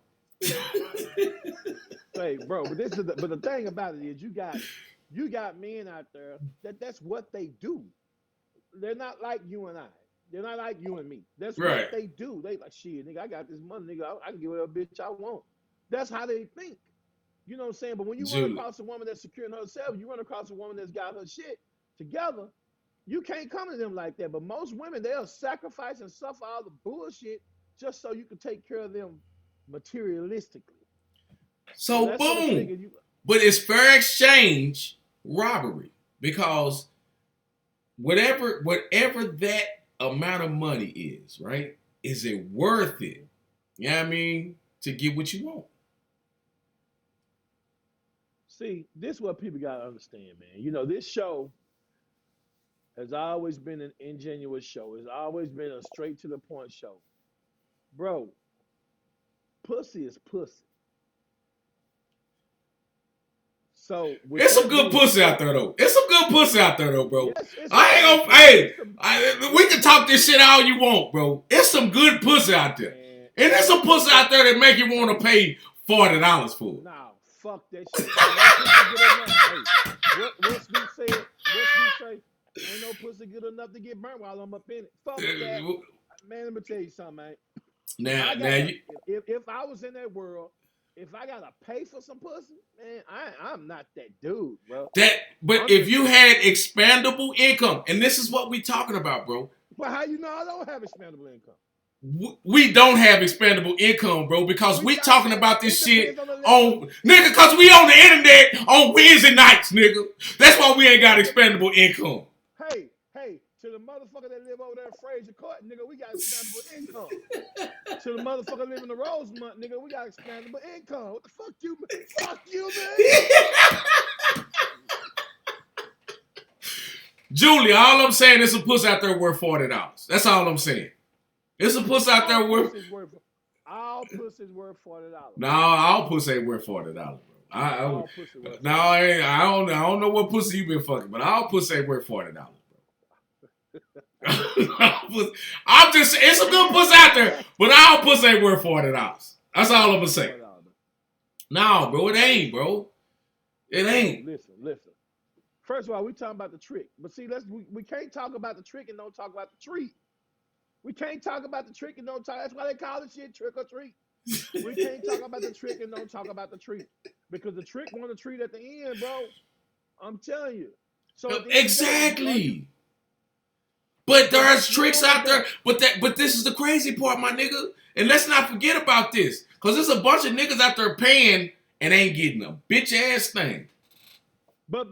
Hey, bro, but the thing about it is you got men out there that's what they do. They're not like you and I. They're not like you and me. That's what Right. they do. They like shit, nigga. I got this money, nigga. I can give whatever bitch I want. That's how they think. You know what I'm saying? But when you run Julie. across a woman that's securing herself, you run across a woman that's got her shit together. You can't come to them like that. But most women, they'll sacrifice and suffer all the bullshit just so you can take care of them materialistically. So So that's what a boom. nigga you But it's fair exchange robbery. Because whatever that amount of money is, right? Is it worth it? You know what I mean? To get what you want. see. This is what people gotta understand, man. You know, this show has always been an ingenuous show. It's always been a straight to the point show, bro. Pussy is pussy. So with It's some that good being pussy out said, there though. It's some good pussy out there though, bro. yes, it's some I fine ain't gonna. pussy. Hey, we can talk this shit all you want, bro. It's some good pussy out there, Man, and there's some pussy listen, out there that make you want to pay $40 for it. nah, fuck that shit. Ain't no pussy good enough. Hey, what Snoop said? What Snoop say? Ain't no pussy good enough to get burnt while I'm up in it. Fuck that, man. Let me tell you something, man. If Now, I now gotta, you if I was in that world, if I gotta pay for some pussy, man, I'm not that dude, bro. that. But I'm if just, you had expandable income, and this is what we talking about, bro. well, how you know I don't have expendable income? We don't have expandable income, bro, because We we got talking about this it shit depends on the level. on nigga, because we on the internet on Wednesday nights, nigga. That's why we ain't got expandable income. Hey, to the motherfucker that live over there in Fraser Court, nigga, we got expendable income. To the motherfucker live in the Rosemont, nigga, we got expendable income. What the fuck you, fuck you, man? Julie, all I'm saying is a pussy out there worth $40. That's all I'm saying. It's a pussy out there worth. All pussy's worth $40. No, all pussy ain't worth $40, bro. All pussy worth No, $40. I don't know what pussy you been fucking, but all pussy ain't worth $40, I'm just it's a good pussy out there, but all pussy ain't worth $40. That's all I'm gonna say. No, bro, it ain't, bro. It ain't. Listen. First of all, we talking about the trick, but see, we can't talk about the trick and don't talk about the treat. We can't talk about the trick and don't talk. That's why they call this shit trick or treat. We can't talk about the trick and don't talk about the treat because the trick want to treat at the end, bro. I'm telling you. So at the end Exactly. But there's tricks out there. But this is the crazy part, my nigga. And let's not forget about this. Cause there's a bunch of niggas out there paying and ain't getting a bitch ass thing. But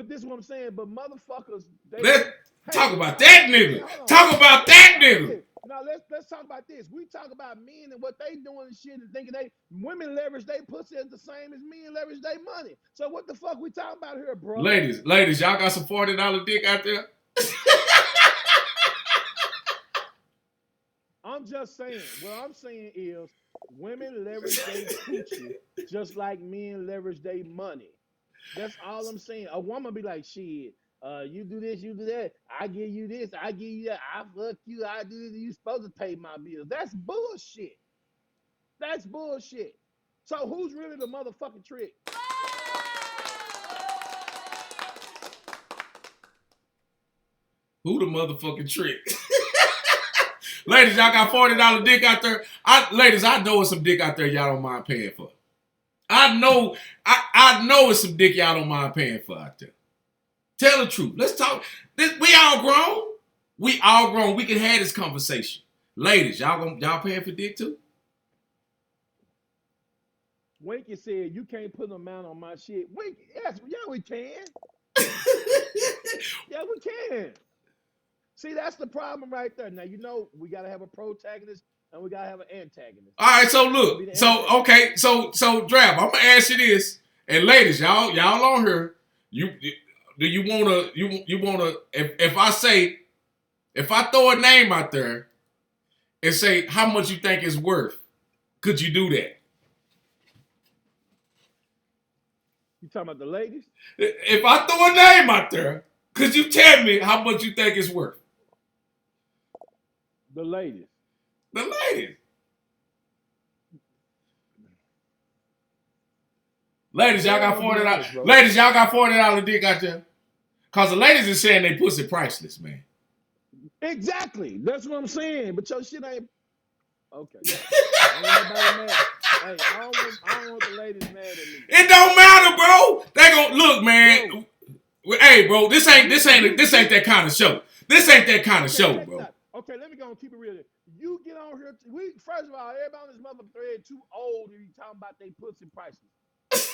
this is what I'm saying. But motherfuckers, Let's talk about that nigga. Talk about that nigga. Now let's talk about this. We talk about men and what they doing and shit and thinking women leverage they pussy as the same as men leverage their money. So what the fuck we talking about here, bro? Ladies, y'all got some $40 dick out there? I'm just saying. What I'm saying is women leverage their coochie just like men leverage their money. That's all I'm saying. A woman be like, shit, you do this, you do that. I give you this, I give you that. I fuck you, I do this. You supposed to pay my bills. That's bullshit. That's bullshit. So who's really the motherfucking trick? Who the motherfucking trick? Ladies, y'all got $40 dick out there. Ladies, I know it's some dick out there y'all don't mind paying for. I know it's some dick y'all don't mind paying for out there. Tell the truth. Let's talk. We all grown. We all grown. We can have this conversation. Ladies, y'all paying for dick too? Winky said you can't put an amount on my shit. Winky, yes, yeah, we can. Yeah, we can. See, that's the problem right there. Now, you know, we got to have a protagonist and we got to have an antagonist. All right, so look. So, okay, so Draft, I'm going to ask you this. And ladies, y'all on here, do you want to, if I throw a name out there and say how much you think it's worth, could you do that? You talking about the ladies? If I throw a name out there, could you tell me how much you think it's worth? The ladies. The ladies. Ladies, y'all got $40. Ladies, y'all got $40 dick out there. Cause the ladies is saying they pussy priceless, man. Exactly. That's what I'm saying. But your shit ain't okay. Ain't nobody mad. Hey, I don't want the ladies mad at me. It don't matter, bro. They gon' look, man. Bro. Hey, bro, this ain't that kind of show. This ain't that kind of show, bro. Okay, let me go and keep it real. You get on here. First of all, everybody on this mother thread too old to be talking about they pussy prices. Everybody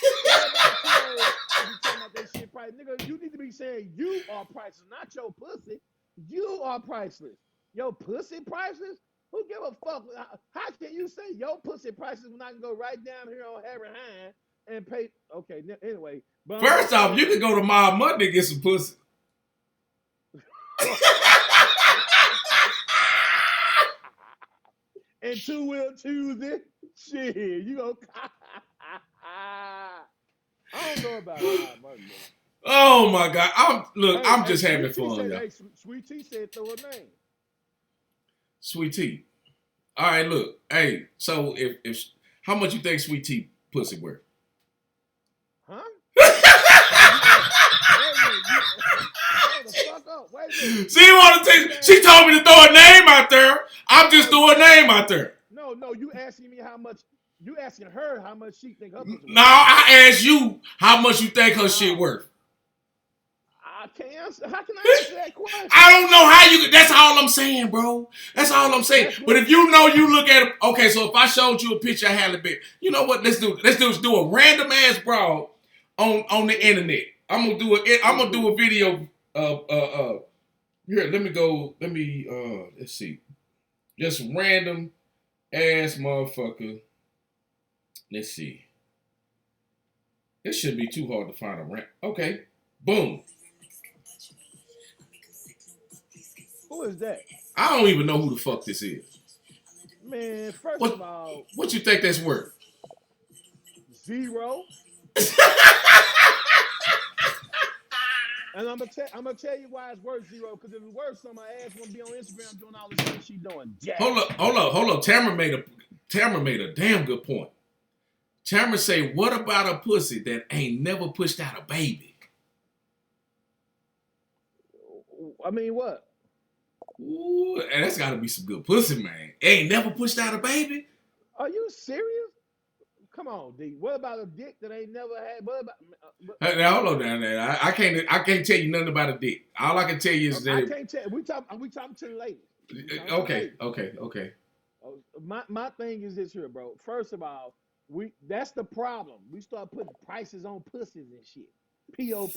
too old to be talking about that shit price. Nigga, you need to be saying you are priceless, not your pussy. You are priceless. Your pussy priceless? Who give a fuck? How can you say your pussy priceless when I can go right down here on Harry Hine and pay? Okay, anyway. But first off, you can go to Mob Monday and get some pussy. And 2 Will Tuesday, shit, you go. I don't know about that, man. Oh my God! I'm just having fun, y'all. Hey, Sweet T said throw a name. Sweet T. All right, look. Hey, so if how much you think Sweet T pussy worth? Huh? Wait a minute. She told me to throw a name out there. I'm just throwing a name out there. No, you asking me how much. You asking her how much she think her pussy worth. No, I asked you how much you think her shit worth. I can't answer. How can I answer that question? I don't know how you. That's all I'm saying, bro. That's all I'm saying. But if you know, you look at it. Okay, so if I showed you a picture of Halle Berry, you know what? Let's do a random ass broad on the internet. I'm gonna do a video of here. Let me go. Let's see. Just random ass motherfucker. Let's see. It shouldn't be too hard to find a rant. Okay. Boom. Who is that? I don't even know who the fuck this is. Man, first of all, what you think that's worth? 0. And I'm gonna tell you why it's worth 0. Because if it's worth something, my ass won't be on Instagram doing all the shit she doing. Jack. Hold up. Tamara made a damn good point. Tamara say, what about a pussy that ain't never pushed out a baby? I mean, what? Ooh, and that's got to be some good pussy, man. Ain't never pushed out a baby? Are you serious? Come on, D. What about a dick that ain't never had? What about? Hey, now hold on down there. I can't tell you nothing about a dick. All I can tell you is that I can't tell. We talking to the ladies. We talking to the okay, ladies. okay, okay. My thing is this here, bro. First of all, that's the problem. We start putting prices on pussies and shit. POP.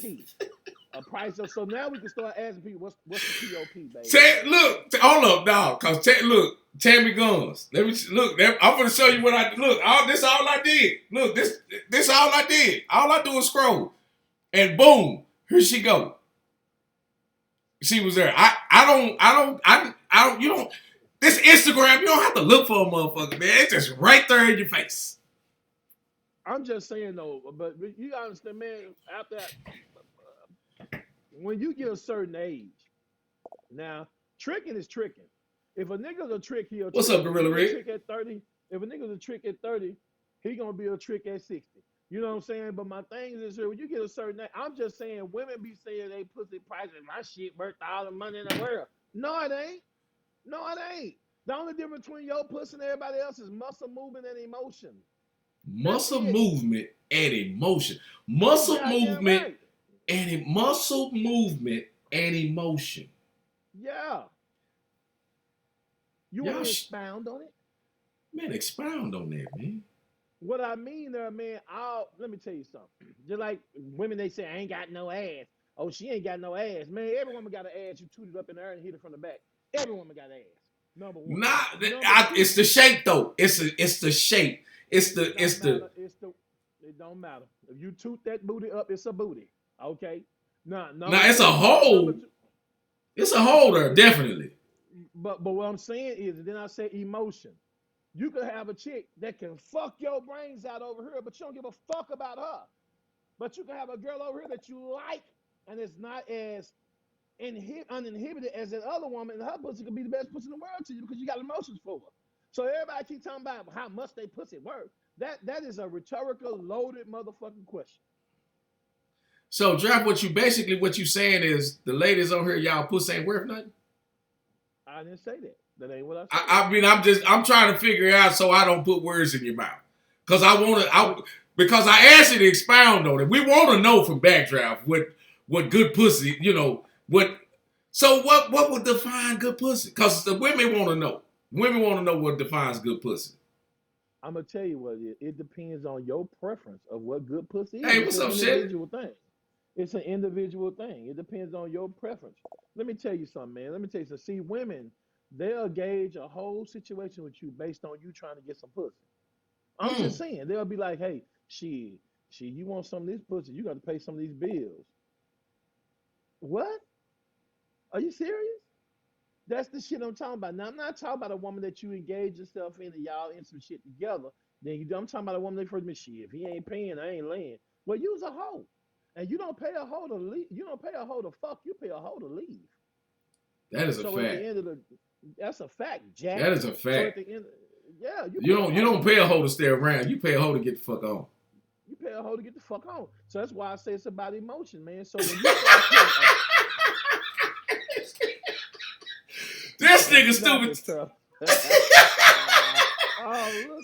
A price of, so now we can start asking people what's the POP, baby. Hold up, dog. Cause look, Tammy Guns. Let me look. I'm gonna show you what I look. This all I did. Look, this all I did. All I do is scroll, and boom, here she go. She was there. I don't. You don't. This Instagram, you don't have to look for a motherfucker, man. It's just right there in your face. I'm just saying though, but you understand, man. After when you get a certain age, now tricking is tricking. If a nigga's a trick, he'll What's trick. up, Gorilla Red? Trick at 30. If a nigga's a trick at 30, he gonna be a trick at 60. You know what I'm saying? But my thing is, when you get a certain age, I'm just saying, women be saying they pussy prices, my shit worth all the money in the world. No, it ain't. No, it ain't. The only difference between your pussy and everybody else is muscle movement and emotion. That's Muscle it. movement and emotion. You goddamn right. Muscle movement and emotion. Yeah. You want Y'all, me to expound on it? man, expound on that, man. What I mean there, man, let me tell you something. Just like women, they say, I ain't got no ass. Oh, she ain't got no ass. Man, every woman got an ass. You tooted up in the air and hit it from the back. Every woman got an ass. Number one. Nah, Number two, it's the shape though. It's the shape. it don't matter. If you toot that booty up, it's a booty. Okay. Now, Now it's a hole. It's a hole there, definitely. But what I'm saying is, and then I say emotion. You could have a chick that can fuck your brains out over here, but you don't give a fuck about her. But you can have a girl over here that you like, and it's not as uninhibited as that other woman, and her pussy could be the best pussy in the world to you because you got emotions for her. So everybody keep talking about how much they pussy worth. That is a rhetorical, loaded motherfucking question. So, Draft, what you saying is the ladies on here, y'all pussy ain't worth nothing? I didn't say that. That ain't what I said. I mean, I'm trying to figure it out so I don't put words in your mouth. Because because I asked you to expound on it. We want to know from Backdraft what good pussy, what would define good pussy? Because the women want to know. Women want to know what defines good pussy. I'm gonna tell you what it is. It depends on your preference of what good pussy is. Hey, It's what's an up, shit? individual thing. It's an individual thing. It depends on your preference. Let me tell you something, man. Let me tell you something. See, women, they'll gauge a whole situation with you based on you trying to get some pussy. I'm just Mm. saying, they'll be like, hey, you want some of this pussy, you got to pay some of these bills. What? Are you serious? That's the shit I'm talking about. Now, I'm not talking about a woman that you engage yourself in and y'all in some shit together. I'm talking about a woman that first me shit. If he ain't paying, I ain't laying. Well, you's a hoe. And you don't pay a hoe to leave. You don't pay a hoe to fuck. You pay a hoe to leave. That is a So at the fact. end of the, that's a fact, Jack. That is a So at fact. the end, yeah, You don't pay a hoe to stay around. You pay a hoe to get the fuck on. You pay a hoe to get the fuck on. So that's why I say it's about emotion, man. So when you start putting This nigga stupid.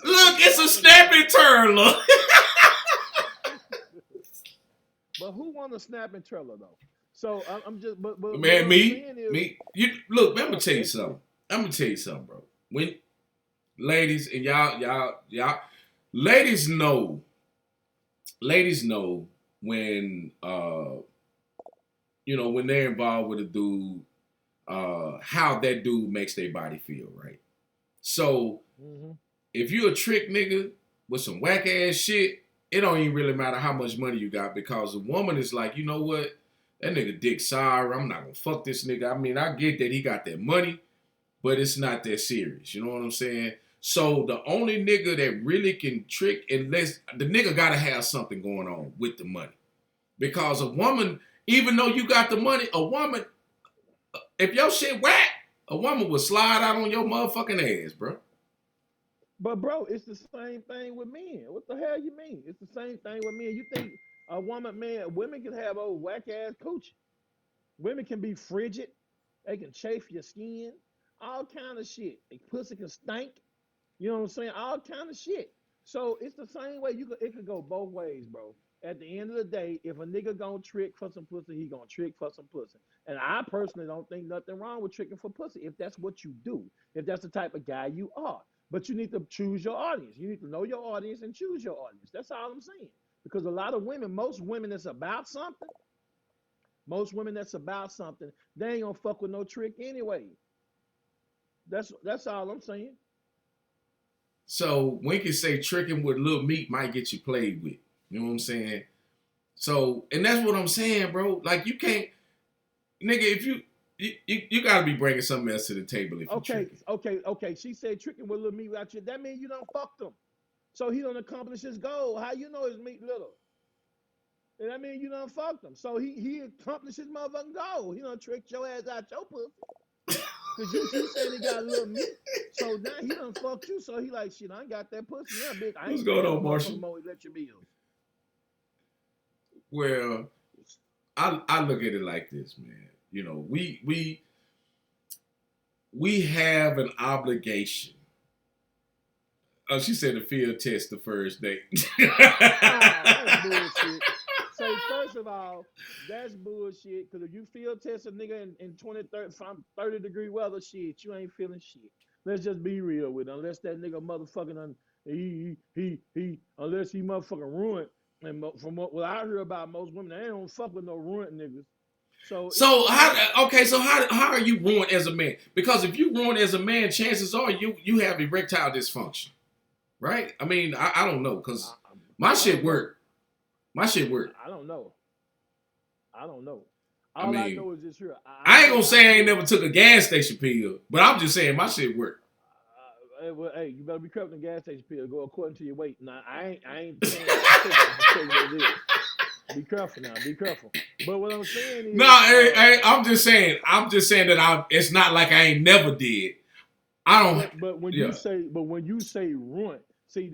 Look, it's a snapping turn, look. But who won the snapping trailer though? So I'm just, but Man, what I'm saying is, You look. I'm gonna tell you something. Bro. When ladies and y'all, ladies know when when they're involved with a dude, how that dude makes their body feel, right? So if you a trick nigga with some whack ass shit, it don't even really matter how much money you got because a woman is like, you know what? That nigga dick sour. I'm not gonna fuck this nigga. I mean, I get that he got that money, but it's not that serious. You know what I'm saying? So the only nigga that really can trick, unless the nigga gotta have something going on with the money. Because a woman, even though you got the money, a woman, if your shit whack, a woman will slide out on your motherfucking ass, bro. but bro, it's the same thing with men. What the hell you mean? It's the same thing with men. You think a woman, man, women can have old whack ass coochie. Women can be frigid. They can chafe your skin. All kind of shit. A pussy can stink. You know what I'm saying? All kind of shit. So it's the same way it could go both ways, bro. At the end of the day, if a nigga gonna trick for some pussy, he gonna trick for some pussy. And I personally don't think nothing wrong with tricking for pussy if that's what you do, if that's the type of guy you are. But you need to choose your audience. You need to know your audience and choose your audience. That's all I'm saying. Because a lot of women, most women that's about something, they ain't gonna fuck with no trick anyway. That's all I'm saying. So Winky say tricking with little meat might get you played with. You know what I'm saying? So, and that's what I'm saying, bro. Like you can't, nigga, if you gotta be bringing something else to the table if you tricking. Okay. She said tricking with little meat without you. That means you don't fuck them. So he don't accomplish his goal. How you know his meat little? And that means you don't fuck them. So he accomplished his motherfucking goal. He done tricked your ass out your pussy. Cause you saying he got a little meat. So now he done fucked you. So he like, shit, I ain't got that pussy now, bitch. I What's ain't going paying on, no Marshall? motherfucking more electric bills. Well, I look at it like this, man. You know, we have an obligation. Oh, she said the field test the first day. That's bullshit. Say, first of all, that's bullshit. Because if you field test a nigga in 20, 30-degree weather, shit, you ain't feeling shit. Let's just be real with it. Unless that nigga motherfucking, unless he motherfucking ruined. And from what I hear about most women, they don't fuck with no ruined niggas. So how are you ruined as a man? Because if you ruined as a man, chances are you have erectile dysfunction, right? I mean, I don't know because my shit work. My shit work. I don't know. I All I mean, know is this here. I ain't gonna say I ain't never took a gas station pill, but I'm just saying my shit work. Well, hey, you better be careful in the gas station pill. Go according to your weight. Now, I ain't saying I take it. I'm just telling you what it is. Be careful now. Be careful. But what I'm saying is, No, I'm just saying that it's not like I ain't never did. I don't. But when Yeah. you say runt, see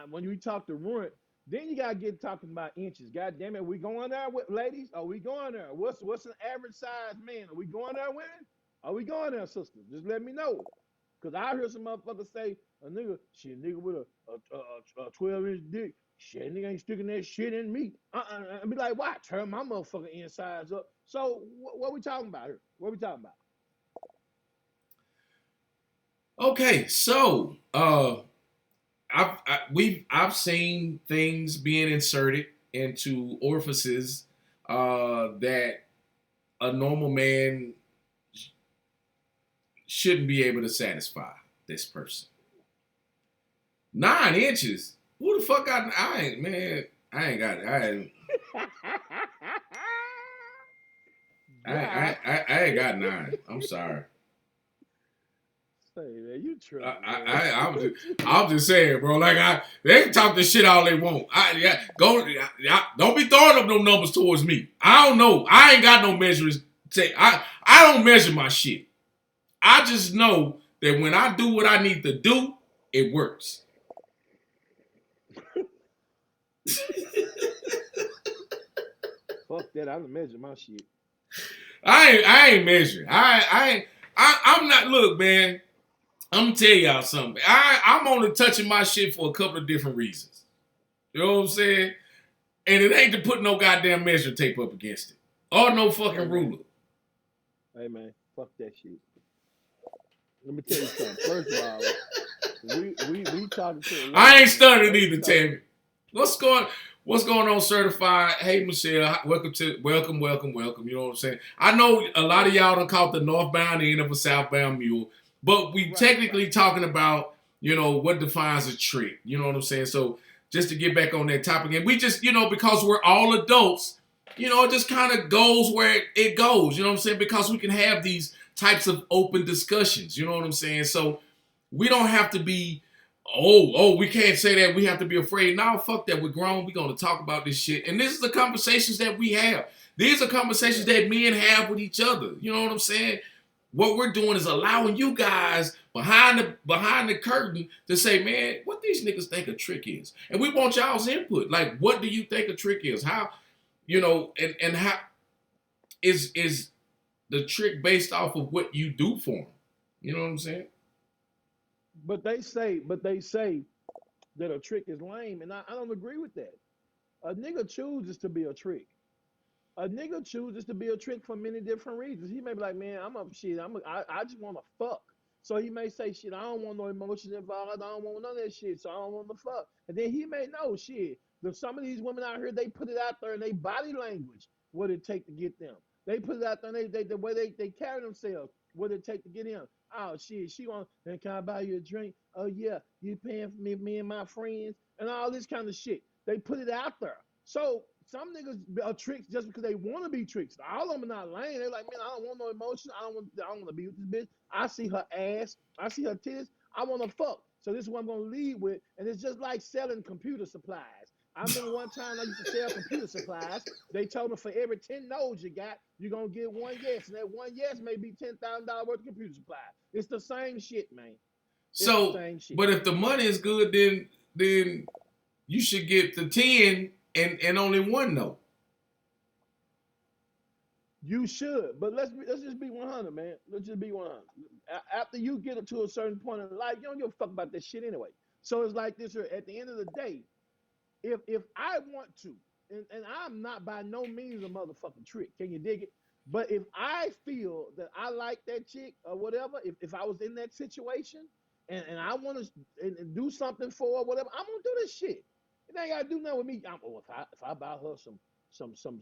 when you talk to runt, then you gotta get talking about inches. God damn it, we going there with ladies? Are we going there? What's an average size man? Are we going there, women? Are we going there, sister? Just let me know. Cause I heard some motherfuckers say a nigga with a 12-inch dick. Shit, nigga ain't sticking that shit in me. And be like, why? Turn my motherfucking insides up. So what we talking about here? What we talking about? Okay, so I've seen things being inserted into orifices that a normal man shouldn't be able to satisfy this person. 9 inches? Who the fuck got? I ain't got it. I ain't got 9. I'm sorry. Say, man, you tripping, I'm just saying, bro. Like they can talk the shit all they want. Don't be throwing up no numbers towards me. I don't know. I ain't got no measures. I don't measure my shit. I just know that when I do what I need to do, it works. Fuck that. I don't measure my shit. I ain't measuring. I'm not. Look, man. I'm gonna tell y'all something. I'm only touching my shit for a couple of different reasons. You know what I'm saying? And it ain't to put no goddamn measure tape up against it. Or no fucking ruler. Hey man, fuck that shit. Let me tell you something. First of all, we talking to I ain't stuttering either, Tammy. What's going on, certified? Hey Michelle, welcome. You know what I'm saying? I know a lot of y'all done caught the northbound end of a southbound mule. But we technically talking about, you know, what defines a trick. You know what I'm saying? So just to get back on that topic, and we just, you know, because we're all adults, you know, it just kind of goes where it goes. You know what I'm saying? Because we can have these types of open discussions. You know what I'm saying? So we don't have to be, we can't say that. We have to be afraid. No, fuck that. We're grown. We're going to talk about this shit. And this is the conversations that we have. These are conversations that men have with each other. You know what I'm saying? What we're doing is allowing you guys behind the curtain to say, man, what these niggas think a trick is. And we want y'all's input. Like, what do you think a trick is? How, you know, and how is the trick based off of what you do for them? You know what I'm saying? But they say that a trick is lame, and I don't agree with that. A nigga chooses to be a trick. A nigga chooses to be a trick for many different reasons. He may be like, man, I'm up shit. I just want to fuck. So he may say, shit, I don't want no emotions involved. I don't want none of that shit. So I don't want to fuck. And then he may know, shit. Some of these women out here, they put it out there in their body language, what it take to get them. They put it out there, and the way they carry themselves, what it take to get him. Oh shit, she want, and can I buy you a drink? Oh yeah, you paying for me and my friends, and all this kind of shit. They put it out there. So some niggas are tricks just because they want to be tricks. All of them are not lame. They're like, man, I don't want no emotion. I don't want to be with this bitch. I see her ass. I see her titties. I want to fuck. So this is what I'm gonna lead with. And it's just like selling computer supplies. I remember one time I used to sell computer supplies. They told me for every 10 no's you got, you're gonna get one yes. And that one yes may be $10,000 worth of computer supplies. It's the same shit, man. It's the So, same shit. but if the money is good, then you should get the 10 and only one no. You should, but let's just be 100, man. Let's just be 100. After you get it to a certain point in life, you don't give a fuck about that shit anyway. So it's like this here. At the end of the day, if I want to, and I'm not by no means a motherfucking trick, can you dig it? But if I feel that I like that chick or whatever, if I was in that situation and I want to and do something for her, whatever, I'm gonna do this shit. It ain't gotta do nothing with me. If I buy her some some some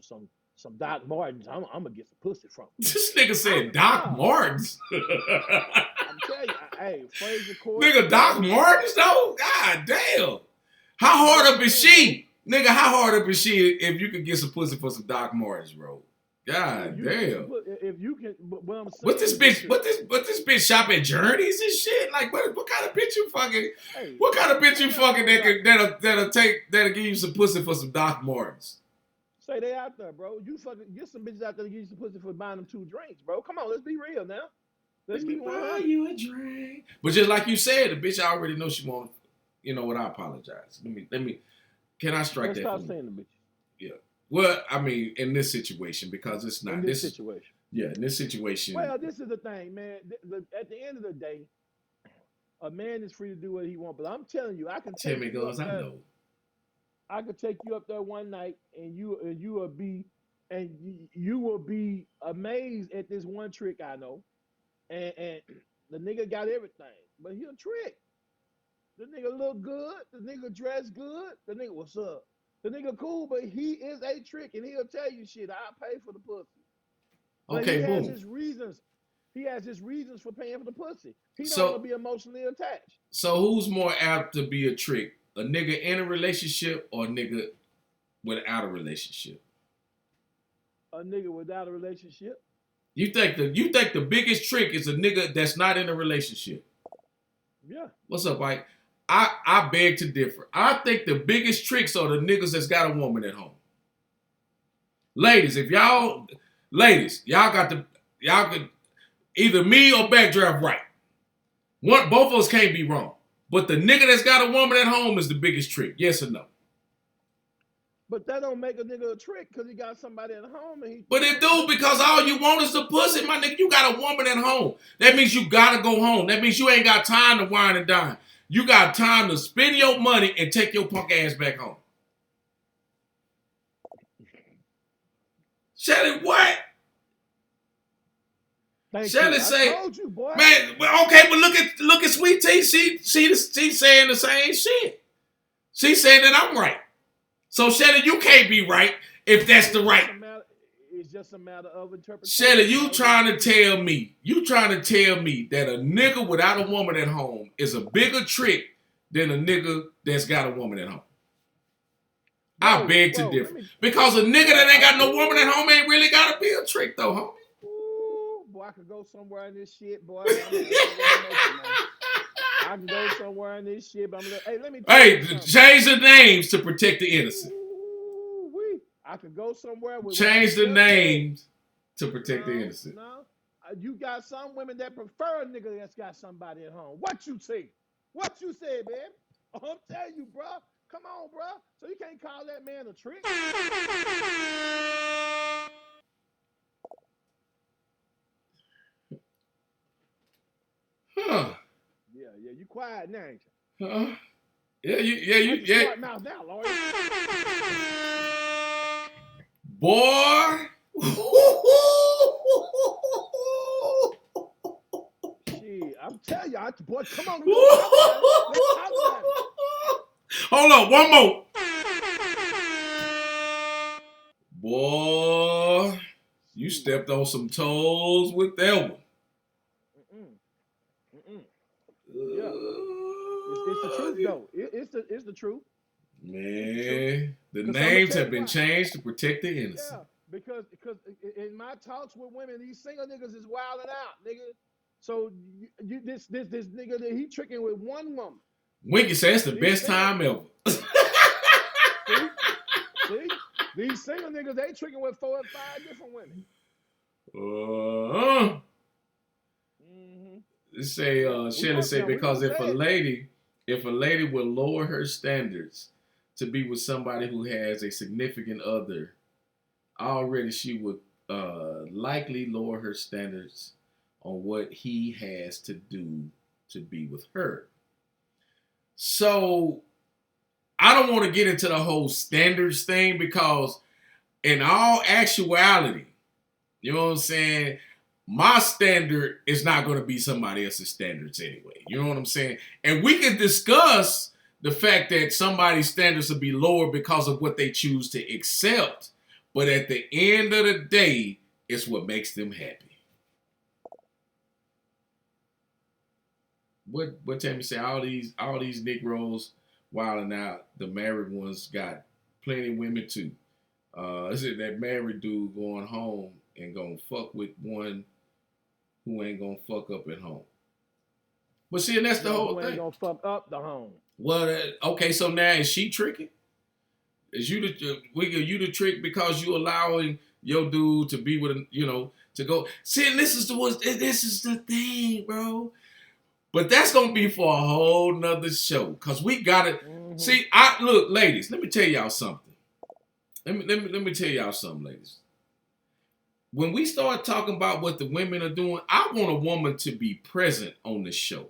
some Doc Martens, I'm gonna get some pussy from. This nigga said Doc No, Martens. I'm telling you, hey, Fraser Court, Nigga, Doc Fraser Court, Martens though? God damn. How I'm hard just up is saying, bro. she? Nigga, how hard up is she if you could get some pussy for some Doc Martens, bro? If God you can get some, damn. if you can, but what I'm What saying this is this bitch? here. What this bitch shop at Journeys and shit? Like what kind of bitch you fucking? Hey, What kind of bitch you ain't nothing fucking wrong with that Doc. could that'll give you some pussy for some Doc Martens? Say they out there, bro. You fucking get some bitches out there to get you some pussy for buying them 2 drinks, bro. Come on, let's be real now. Let Let's me keep it buy 100. you a drink. But just like you said, the bitch already know she want. You know what? I apologize. Let me. Can I strike Man, that stop from you? saying the bitch Yeah. Well, I mean, in this situation, because it's in not. this This is situation. yeah. In this situation, Well, this is the thing, man. At the end of the day, a man is free to do what he wants. But I'm telling you, I can take Timmy you goes, up I there. know. I could take you up there one night, and you will be, and you will be amazed at this one trick I know. And the nigga got everything, but he a trick. The nigga look good. The nigga dress good. The nigga what's up? The nigga cool, but he is a trick, and he'll tell you shit. I pay for the pussy, but he Okay, has boom. his reasons. He has his reasons for paying for the pussy. He don't want to So be emotionally attached. so who's more apt to be a trick? A nigga in a relationship or a nigga without a relationship? A nigga without a relationship. You think the biggest trick is a nigga that's not in a relationship? Yeah. What's up, Mike? I beg to differ. I think the biggest tricks are the niggas that's got a woman at home. Ladies, y'all got the y'all could either me or Backdraft right. Both of us can't be wrong. But the nigga that's got a woman at home is the biggest trick. Yes or no? But that don't make a nigga a trick because he got somebody at home and he, But it do because all you want is the pussy, my nigga. You got a woman at home. That means you gotta go home. That means you ain't got time to wine and dine. You got time to spend your money and take your punk ass back home. Shelly, what? Thank Shelly you. I say, told you, boy. man, okay, but look at Sweet Tea. She's saying the same shit. She saying that I'm right. So Shelly, you can't be right if that's the right. It's just a matter of interpretation. Shelly, you trying to tell me that a nigga without a woman at home is a bigger trick than a nigga that's got a woman at home? I beg to differ. Because a nigga that ain't got no woman at home ain't really got to be a trick though, homie. Ooh, boy, I could go somewhere in this shit, boy. I can go somewhere in this shit, but I'm gonna. Hey, let me tell you something. Change the names to protect the innocent. Ooh, I could go somewhere with. Change the names to protect the innocent. No, you got some women that prefer a nigga that's got somebody at home. What you say? What you say, babe? I'm telling you, bro. Come on, bro. So you can't call that man a trick. Huh. Yeah, you quiet now, ain't Huh? Watch your yeah. smart mouth now, lawyer. Boy. Shit, I'm telling you, boy, come on, we're gonna talk about it. Let's talk about it. Hold on, one more. Boy, you Shit. stepped on some toes with that one. Mm-mm. Mm-mm. Yeah, it's the truth though. It's the truth. It's the truth. Man, the Cause I'm gonna names tell have you been why. changed to protect the innocent. Yeah, because in my talks with women, these single niggas is wilding out, nigga. So this nigga that he tricking with one woman. Winky says the These best single time ever. see see these single niggas they tricking with 4 or 5 different women. uh, Mm-hmm. say Yeah, Shelly say we gonna because say it. if a lady will lower her standards to be with somebody who has a significant other, already she would likely lower her standards on what he has to do to be with her. So I don't want to get into the whole standards thing because in all actuality, you know what I'm saying? My standard is not going to be somebody else's standards anyway. You know what I'm saying? And we can discuss the fact that somebody's standards will be lower because of what they choose to accept. But at the end of the day, it's what makes them happy. What Tammy say? All these Negroes wilding out. The married ones got plenty of women too. Is it that married dude going home and gonna fuck with one who ain't gonna fuck up at home? But see, and that's the Yeah, whole who ain't thing. gonna fuck up the home? Well, okay, so now is she tricking? Is you the trick because you allowing your dude to be with to go? See, and this is the thing, bro. But that's gonna be for a whole nother show. Cause we gotta Mm-hmm. see. I look, ladies, let me tell y'all something. Let me tell y'all something, ladies. When we start talking about what the women are doing, I want a woman to be present on the show.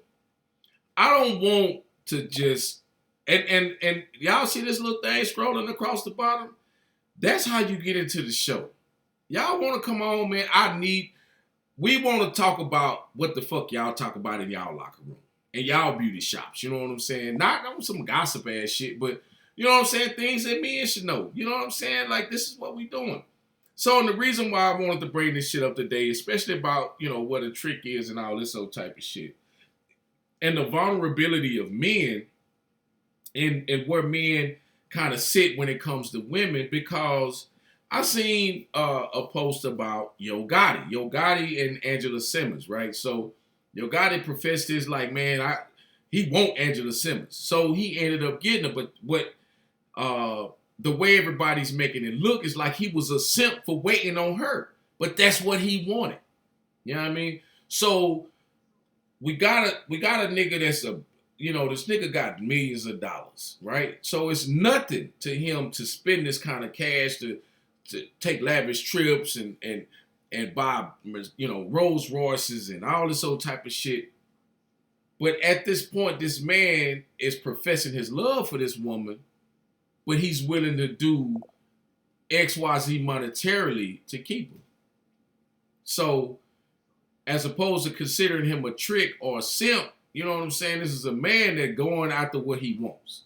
I don't want to just and y'all see this little thing scrolling across the bottom? That's how you get into the show. Y'all want to come on, man? We want to talk about what the fuck y'all talk about in y'all locker room and y'all beauty shops. You know what I'm saying? Not on some gossip ass shit, but you know what I'm saying? Things that men should know. You know what I'm saying? Like, this is what we doing. So, and the reason why I wanted to bring this shit up today, especially about, what a trick is and all this old type of shit, and the vulnerability of men and where men kind of sit when it comes to women, because I seen a post about Yo Gotti and Angela Simmons, right? So Yo Gotti professed his like, man, he want Angela Simmons, so he ended up getting her. But what the way everybody's making it look is like he was a simp for waiting on her, but that's what he wanted. You know what I mean? So we got a nigga that's this nigga got millions of dollars, right? So it's nothing to him to spend this kind of cash to take lavish trips and buy Rolls Royces and all this old type of shit. But at this point, this man is professing his love for this woman, but he's willing to do XYZ monetarily to keep her. So as opposed to considering him a trick or a simp, you know what I'm saying? This is a man that going after what he wants.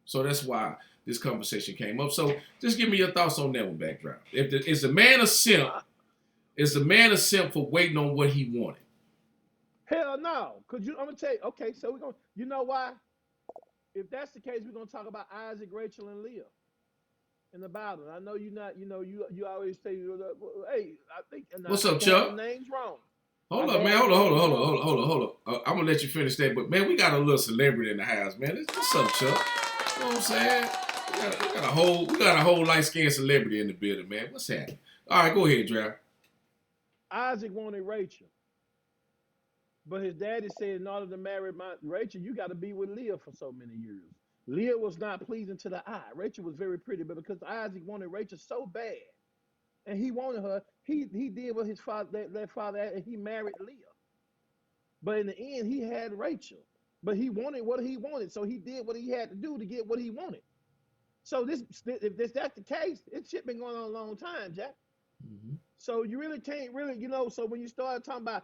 So that's why this conversation came up. So just give me your thoughts on that one, Backdraft. Is a man a simp? Is a man a simp for waiting on what he wanted? Hell no. I'm gonna tell you, okay, so we're gonna you know why? If that's the case, we're gonna talk about Isaac, Rachel, and Leah in the Bible. I know you not, you always say, hey, I think, and What's I up, can have them Chuck? names wrong. I Hold up, can man. have Hold them on, hold on, names hold on, wrong. hold on, hold on. I'm gonna let you finish that, but man, we got a little celebrity in the house, man. What's up, Chuck? You know what I'm saying? We got a whole light skinned celebrity in the building, man. What's happening? All right, go ahead, Draft. Isaac wanted Rachel, but his daddy said in order to marry Rachel, you got to be with Leah for so many years. Leah was not pleasing to the eye. Rachel was very pretty, but because Isaac wanted Rachel so bad, and he wanted her, he did what his father that father and he married Leah. But in the end, he had Rachel. but he wanted what he wanted, so he did what he had to do to get what he wanted. So if that's the case, this shit been going on a long time, Jack. Mm-hmm. So you really can't really, so when you start talking about,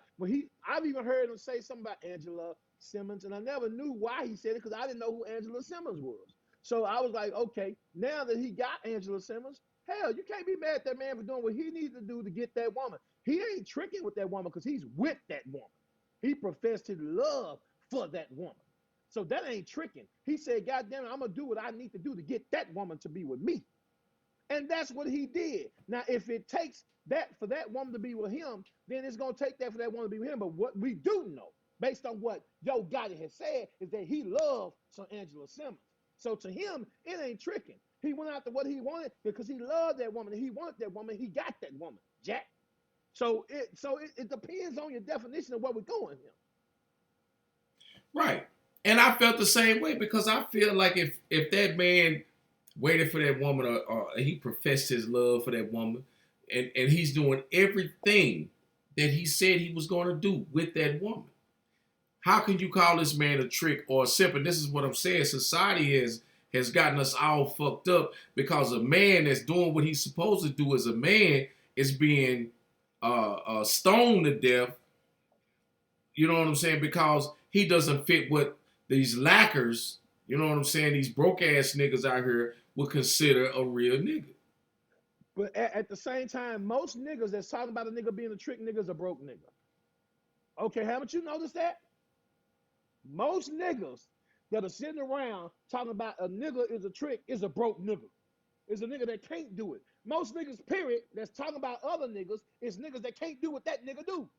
I've even heard him say something about Angela Simmons, and I never knew why he said it because I didn't know who Angela Simmons was. So I was like, okay, now that he got Angela Simmons, hell, you can't be mad at that man for doing what he needs to do to get that woman. He ain't tricking with that woman because he's with that woman. He professed his love for that woman. So that ain't tricking. He said, God damn it, I'm going to do what I need to do to get that woman to be with me. And that's what he did. Now, if it takes that for that woman to be with him, then it's going to take that for that woman to be with him. But what we do know, based on what Yo Gotti has said, is that he loved some Angela Simmons. So to him, it ain't tricking. He went after what he wanted because he loved that woman. And he wanted that woman. He got that woman, Jack. So it depends on your definition of where we're going here. Right. And I felt the same way because I feel like if that man waited for that woman or he professed his love for that woman and he's doing everything that he said he was going to do with that woman, how can you call this man a trick or a simp? And this is what I'm saying. Society has gotten us all fucked up because a man that's doing what he's supposed to do as a man is being stoned to death. You know what I'm saying? Because he doesn't fit what these lackers, you know what I'm saying, these broke ass niggas out here would consider a real nigga. But at the same time, most niggas that's talking about a nigga being a trick nigga is a broke nigga. Okay, haven't you noticed that? Most niggas that are sitting around talking about a nigga is a trick is a broke nigga. Is a nigga that can't do it. Most niggas, period, that's talking about other niggas is niggas that can't do what that nigga do.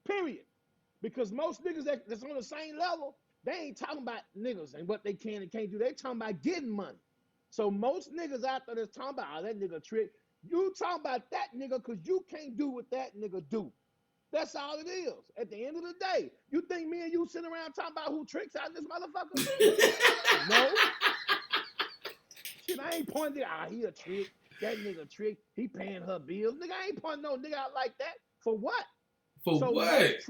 Period. Because most niggas that's on the same level, they ain't talking about niggas and what they can and can't do. They talking about getting money. So most niggas out there that's talking about, oh, that nigga trick. You talking about that nigga because you can't do what that nigga do. That's all it is. At the end of the day, you think me and you sitting around talking about who tricks out in this motherfucker? No. Shit, I ain't pointing out, he a trick. That nigga trick. He paying her bills. Nigga, I ain't pointing no nigga out like that. For what? For so what?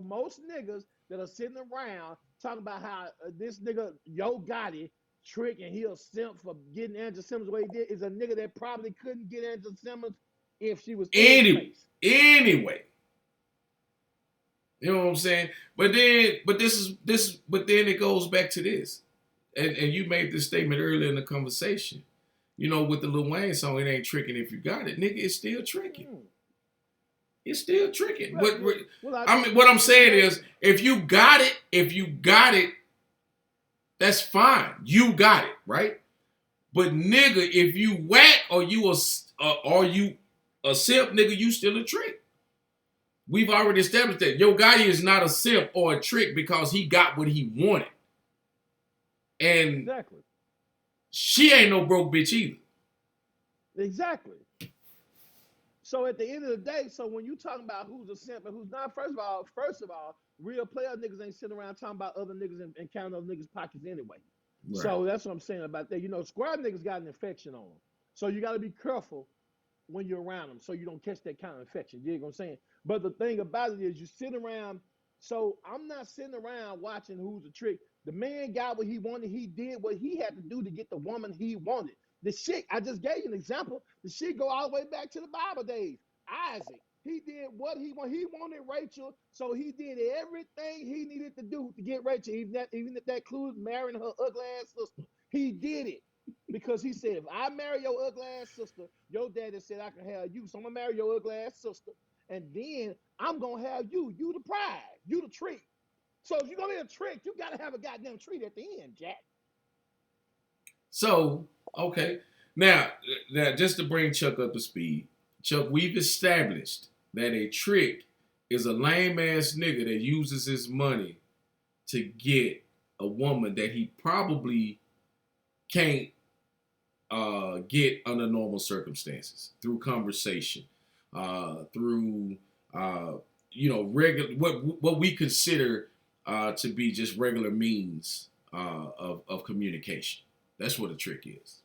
Most niggas that are sitting around talking about how this nigga Yo Gotti trick and he'll simp for getting Angela Simmons the way he did is a nigga that probably couldn't get Angela Simmons if she was anyway. You know what I'm saying? But then it goes back to this. And you made this statement earlier in the conversation. You know, with the Lil Wayne song, it ain't tricking if you got it. Nigga, it's still tricking. It's still tricking. What I'm saying is, if you got it, that's fine. You got it, right? But nigga, if you whack or you a simp, nigga, you still a trick. We've already established that. Yo Gotti is not a simp or a trick because he got what he wanted. And exactly. She ain't no broke bitch either. Exactly. So at the end of the day, so when you talking about who's a simp and who's not, first of all, real player niggas ain't sitting around talking about other niggas and counting other niggas' pockets anyway. Right. So that's what I'm saying about that. You know, squad niggas got an infection on them. So you got to be careful when you're around them so you don't catch that kind of infection. You know what I'm saying? But the thing about it is you sit around. So I'm not sitting around watching who's a trick. The man got what he wanted. He did what he had to do to get the woman he wanted. The shit, I just gave you an example. The shit go all the way back to the Bible days. Isaac, he did what he wanted. He wanted Rachel, so he did everything he needed to do to get Rachel, even if that includes marrying her ugly ass sister. He did it because he said, if I marry your ugly ass sister, your daddy said I can have you, so I'm gonna marry your ugly ass sister, and then I'm gonna have you the prize, you the treat. So if you're gonna be a trick, you gotta have a goddamn treat at the end, Jack. So, okay. Now, just to bring Chuck up to speed, Chuck, we've established that a trick is a lame ass nigga that uses his money to get a woman that he probably can't get under normal circumstances through conversation, through regular what we consider to be just regular means of communication. That's what a trick is.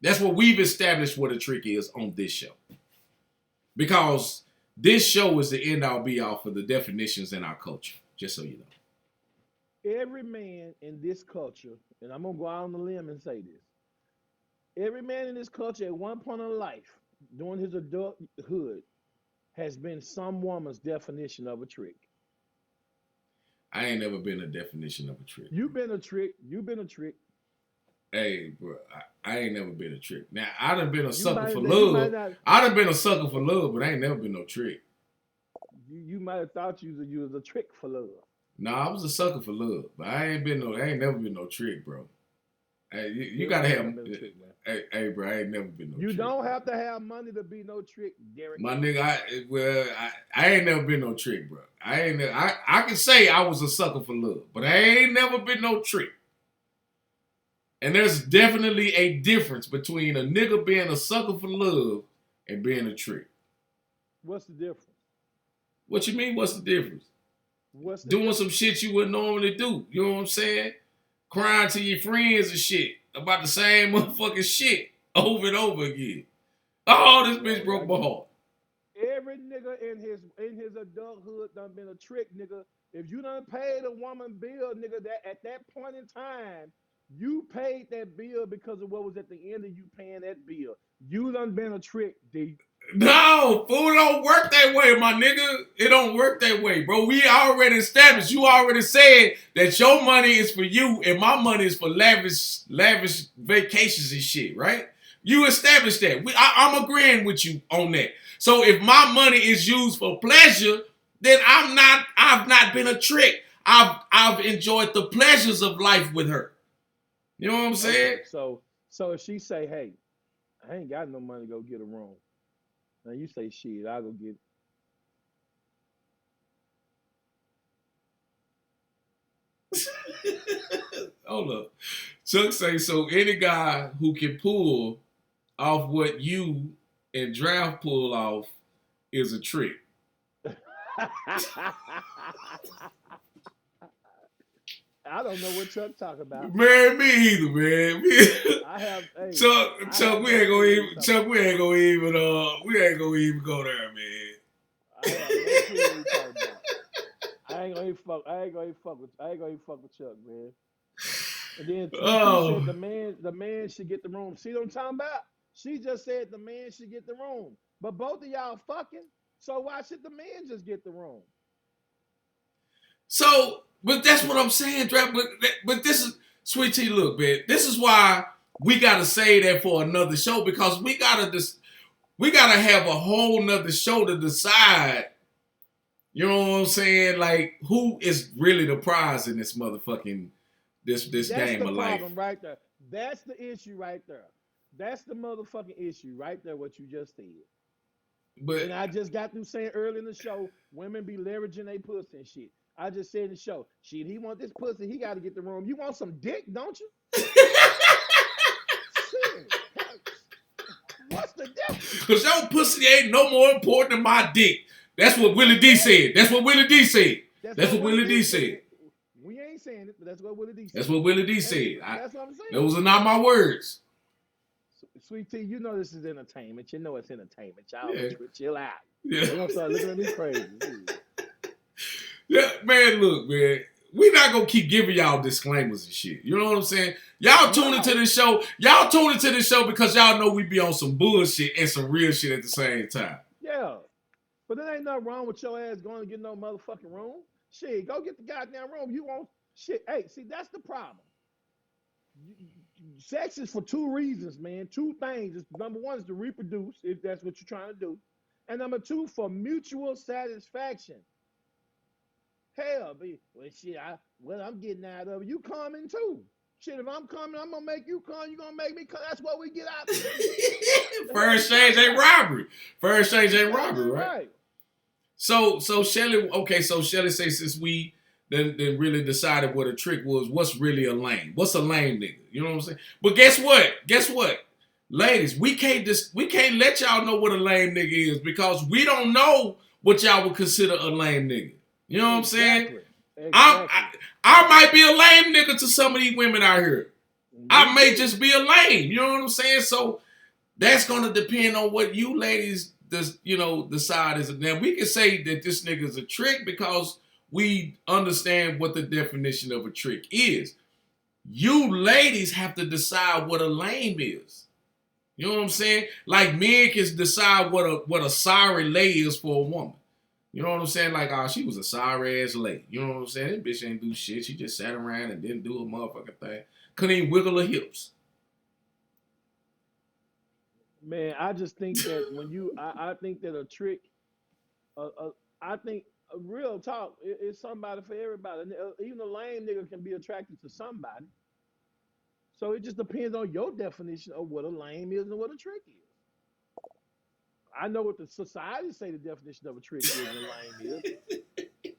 That's what we've established what a trick is on this show. Because this show is the end all be all for the definitions in our culture, just so you know. every man in this culture, and I'm gonna go out on the limb and say this: every man in this culture at one point in life, during his adulthood, has been some woman's definition of a trick. I ain't never been a definition of a trick. You've been a trick. You've been a trick. Hey, bro, I ain't never been a trick. Now, I done been a You sucker might for you might love. not I done been a sucker for love, but I ain't never been no trick. you might have thought you was a trick for love. Nah, I was a sucker for love, but I ain't never been no trick, bro. Hey, you gotta Everybody have. done been a trick, man. Hey, bro, I ain't never been no You trick. don't have to have money to be no trick, Derek. My nigga, I ain't never been no trick, bro. I can say I was a sucker for love, but I ain't never been no trick. And there's definitely a difference between a nigga being a sucker for love and being a trick. What's the difference? What you mean? What's the difference? What's the Doing difference? some shit you wouldn't normally do. You know what I'm saying? Crying to your friends and shit about the same motherfucking shit over and over again. Oh, this bitch broke my heart. Every nigga in his adulthood done been a trick, nigga. If you done paid a woman bill, nigga, that at that point in time, you paid that bill because of what was at the end of you paying that bill. You done been a trick, D. No, fool, it don't work that way, my nigga. It don't work that way, bro. We already established. You already said that your money is for you and my money is for lavish vacations and shit, right? You established that. I'm agreeing with you on that. So if my money is used for pleasure, then I've not been a trick. I've enjoyed the pleasures of life with her. You know what I'm saying? Okay, so if she say, hey, I ain't got no money to go get a room. Now you say, shit, I'll go get it. Hold up. Chuck say, so any guy who can pull off what you and Draft pull off is a trick. I don't know what Chuck talking about. Man, me either, man. I have, hey, Chuck, we ain't gonna even go there, man. I have no clue what you talking about. I ain't gonna even fuck with Chuck, man. And then Sweet said Oh, the man should get the room. See what I'm talking about? She just said the man should get the room. But both of y'all fucking. So why should the man just get the room? so, but that's what I'm saying, Draft. But this is Sweet Tea. Look, man, this is why we gotta say that for another show because we gotta have a whole nother show to decide. You know what I'm saying? Like, who is really the prize in this motherfucking this That's game the of life? problem right there. That's the issue right there. That's the motherfucking issue right there, what you just said. But And I just got through saying early in the show, women be leveraging their pussy and shit. I just said in the show, shit, he want this pussy, he got to get the room. You want some dick, don't you? Shit. What's the difference? because your pussy ain't no more important than my dick. That's what Willie D said. That's what Willie D said. That's what Willie D said. We ain't saying it, but that's what Willie D said. That's what Willie D said. That's what I'm saying. Those are not my words. Sweet Tea, you know this is entertainment. You know it's entertainment. Y'all Yeah. chill out. Yeah. They're gonna start looking at me crazy. Yeah, man, look, man. We're not gonna keep giving y'all disclaimers and shit. You know what I'm saying? Y'all tune into this show. Y'all tune into this show because y'all know we be on some bullshit and some real shit at the same time. Yeah. But there ain't nothing wrong with your ass going to get no motherfucking room. Shit, go get the goddamn room. You want shit. Hey, see, that's the problem. Sex is for two reasons, man. Two things. Number one is to reproduce, if that's what you're trying to do. And number two, for mutual satisfaction. Hell, shit, what I'm getting out of it, you coming too. Shit, if I'm coming, I'm gonna make you come. You gonna make me come. That's what we get out of it. Fair exchange ain't robbery. Fair exchange ain't robbery, right? So Shelly, okay, so Shelly says since we then really decided what a trick was, what's really a lame? What's a lame nigga? You know what I'm saying? But guess what? Ladies, we can't let y'all know what a lame nigga is because we don't know what y'all would consider a lame nigga. You know what I'm saying? Exactly. I might be a lame nigga to some of these women out here. I may just be a lame. You know what I'm saying? So that's gonna depend on what you ladies decide is. Now we can say that this nigga's a trick because we understand what the definition of a trick is. You ladies have to decide what a lame is. You know what I'm saying? Like men can decide what a sorry lay is for a woman. You know what I'm saying? Like, she was a sorry ass lay. You know what I'm saying? That bitch ain't do shit. She just sat around and didn't do a motherfucking thing. Couldn't even wiggle her hips. Man, I just think that when I think that a trick, I think a real talk is somebody for everybody. And, even a lame nigga can be attracted to somebody. So it just depends on your definition of what a lame is and what a trick is. I know what the society say the definition of a trick is and a lame is.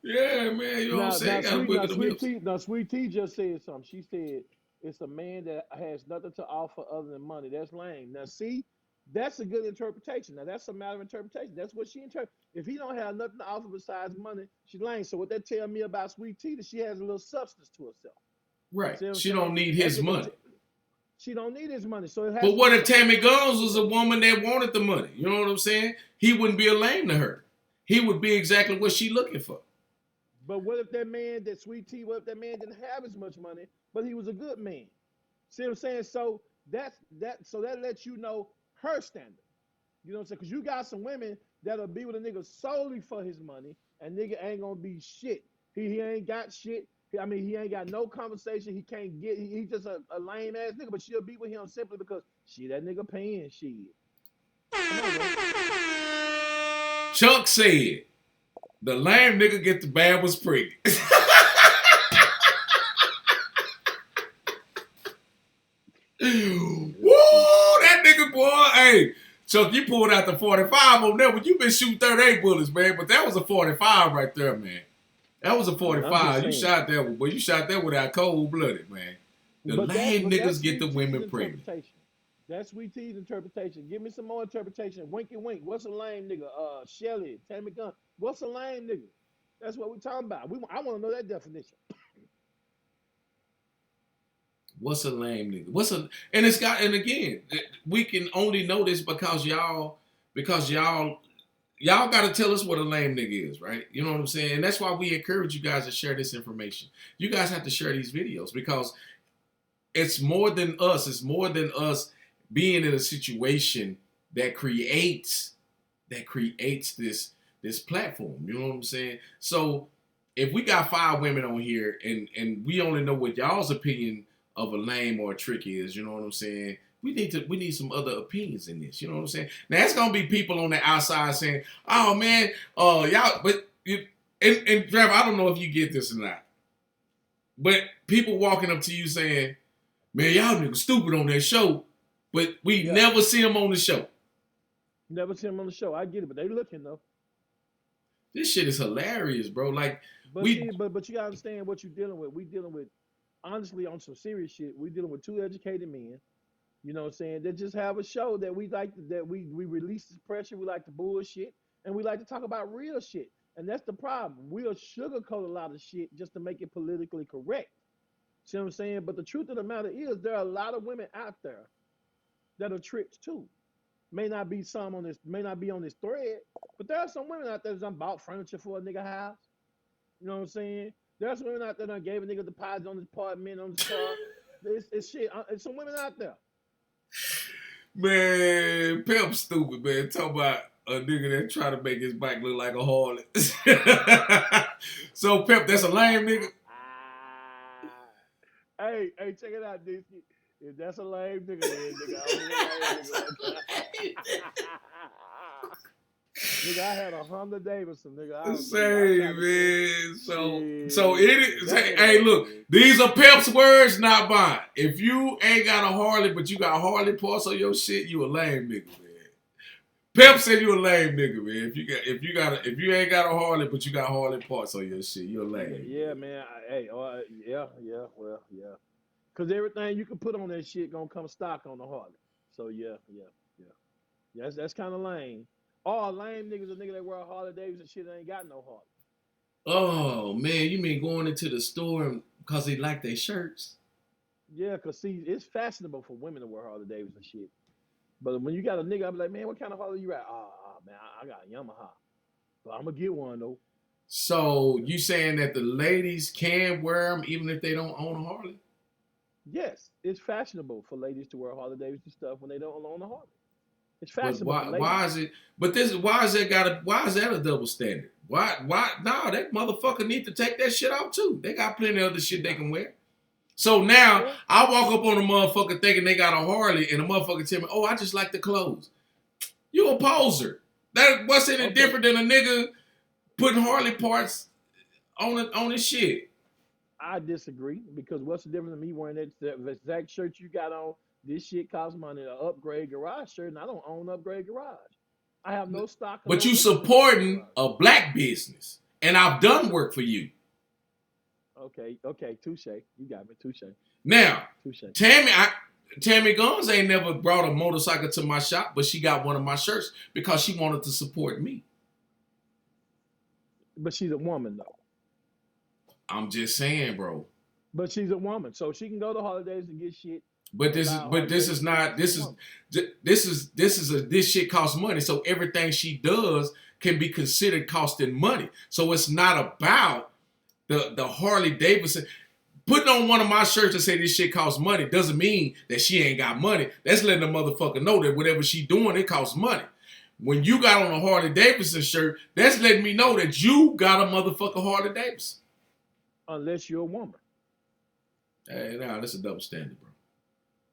Yeah, man. You know what I'm saying? Gotta wiggle them hips. Sweet Tea just said something. She said it's a man that has nothing to offer other than money. That's lame. Now, see, that's a good interpretation. Now, that's a matter of interpretation. That's what she interprets. If he don't have nothing to offer besides money, she's lame. So what that tell me about Sweet Tea that she has a little substance to herself. Right. She don't need his money. She don't need his money. So it has. But what if Tammy Guns was a woman that wanted the money? You know what I'm saying? He wouldn't be a lame to her. He would be exactly what she looking for. But what if that man, that Sweet Tea, what if that man didn't have as much money, but he was a good man? See what I'm saying? So that lets you know her standard. You know what I'm saying? Because you got some women that'll be with a nigga solely for his money, and nigga ain't gonna be shit. He ain't got shit. I mean, he ain't got no conversation. He can't get. He just a lame ass nigga. But she'll be with him simply because that nigga paying shit. Come on, bro. Chuck said, "The lame nigga get the bad was pregnant." Woo, that nigga boy. Hey, Chuck, you pulled out the 45 on that one. You been shooting 38 bullets, man. But that was a 45 right there, man. That was a 45. You shot that one, boy. You shot that without cold blooded, man. The lame niggas get the women pregnant. That's Sweet Tea's interpretation. Give me some more interpretation. Winky wink. What's a lame nigga? Shelly, Tammy Gunn. What's a lame nigga? That's what we're talking about. I want to know that definition. What's a lame nigga? And again, we can only know this because y'all got to tell us what a lame nigga is, right? You know what I'm saying? And that's why we encourage you guys to share this information. You guys have to share these videos because it's more than us. It's more than us being in a situation that creates this platform. You know what I'm saying? So if we got 5 women on here and we only know what y'all's opinion of a lame or a trick is, you know what I'm saying? We need some other opinions in this. You know what I'm saying? Now it's gonna be people on the outside saying, "Oh man, y'all," but and Trevor, I don't know if you get this or not, but people walking up to you saying, "Man, y'all niggas stupid on that show," but we never see them on the show. Never see them on the show. I get it, but they looking though. This shit is hilarious, bro. Like, but you gotta understand what you're dealing with. We dealing with, honestly, on some serious shit. We dealing with 2 educated men. You know what I'm saying? They just have a show that we like that we release this pressure. We like to bullshit, and we like to talk about real shit. And that's the problem. We'll sugarcoat a lot of shit just to make it politically correct. See what I'm saying? But the truth of the matter is, there are a lot of women out there that are tricks too. May not be on this thread, but there are some women out there that done bought furniture for a nigga house. You know what I'm saying? There's some women out there that gave a nigga deposit on his apartment, on his car. It's shit. It's some women out there. Man, Pimp stupid, man. Talk about a nigga that try to make his bike look like a harlot. So Pimp, that's a lame nigga. Hey, check it out, DC. If that's a lame nigga, then nigga, nigga, I had a Honda Davidson, nigga. Say, man. So it is. Hey, look, these are Pep's words, not mine. If you ain't got a Harley, but you got Harley parts on your shit, you a lame nigga, man. Pep said you a lame nigga, man. If you ain't got a Harley, but you got Harley parts on your shit, you a lame. Yeah, man. Yeah. Cause everything you can put on that shit gonna come stock on the Harley. So yeah. That's kind of lame. All lame niggas, a nigga that wear a Harley Davidson shit ain't got no Harley. Oh man, you mean going into the store because they like their shirts? Yeah, cause see, it's fashionable for women to wear Harley Davidson shit. But when you got a nigga, I'm like, man, what kind of Harley you ride? Oh man, I got a Yamaha. But I'm gonna get one though. So you saying that the ladies can wear them even if they don't own a Harley? Yes, it's fashionable for ladies to wear Harley Davidson stuff when they don't own a Harley. It's But fashionable for why ladies. is it? But this why is that a double standard? Why no, that motherfucker need to take that shit out too. They got plenty of other shit they can wear. So now Well, I walk up on a motherfucker thinking they got a Harley, and the motherfucker tell me, "Oh, I just like the clothes." You a poser. That what's any okay, different than a nigga putting Harley parts on his shit? I disagree because what's the difference in me wearing that exact shirt you got on? This shit costs money. An upgrade garage shirt, and I don't own upgrade garage. I have no stock or But no you interest in upgrade supporting garage. a black business, and I've done work for you. Okay, okay, touche. You got me, touche, Now, touche. Tammy Guns ain't never brought a motorcycle to my shop, but she got one of my shirts because she wanted to support me. But she's a woman though. I'm just saying, bro. But she's a woman, so she can go to holidays and get shit But and this buy is a but Harley this is Davidson because not she's a woman. this shit costs money. So everything she does can be considered costing money. So it's not about the Harley Davidson. Putting on one of my shirts and say this shit costs money doesn't mean that she ain't got money. That's letting the motherfucker know that whatever she doing, it costs money. When you got on a Harley Davidson shirt, that's letting me know that you got a motherfucker Harley Davidson. Unless you're a woman. Hey, nah, that's a double standard, bro.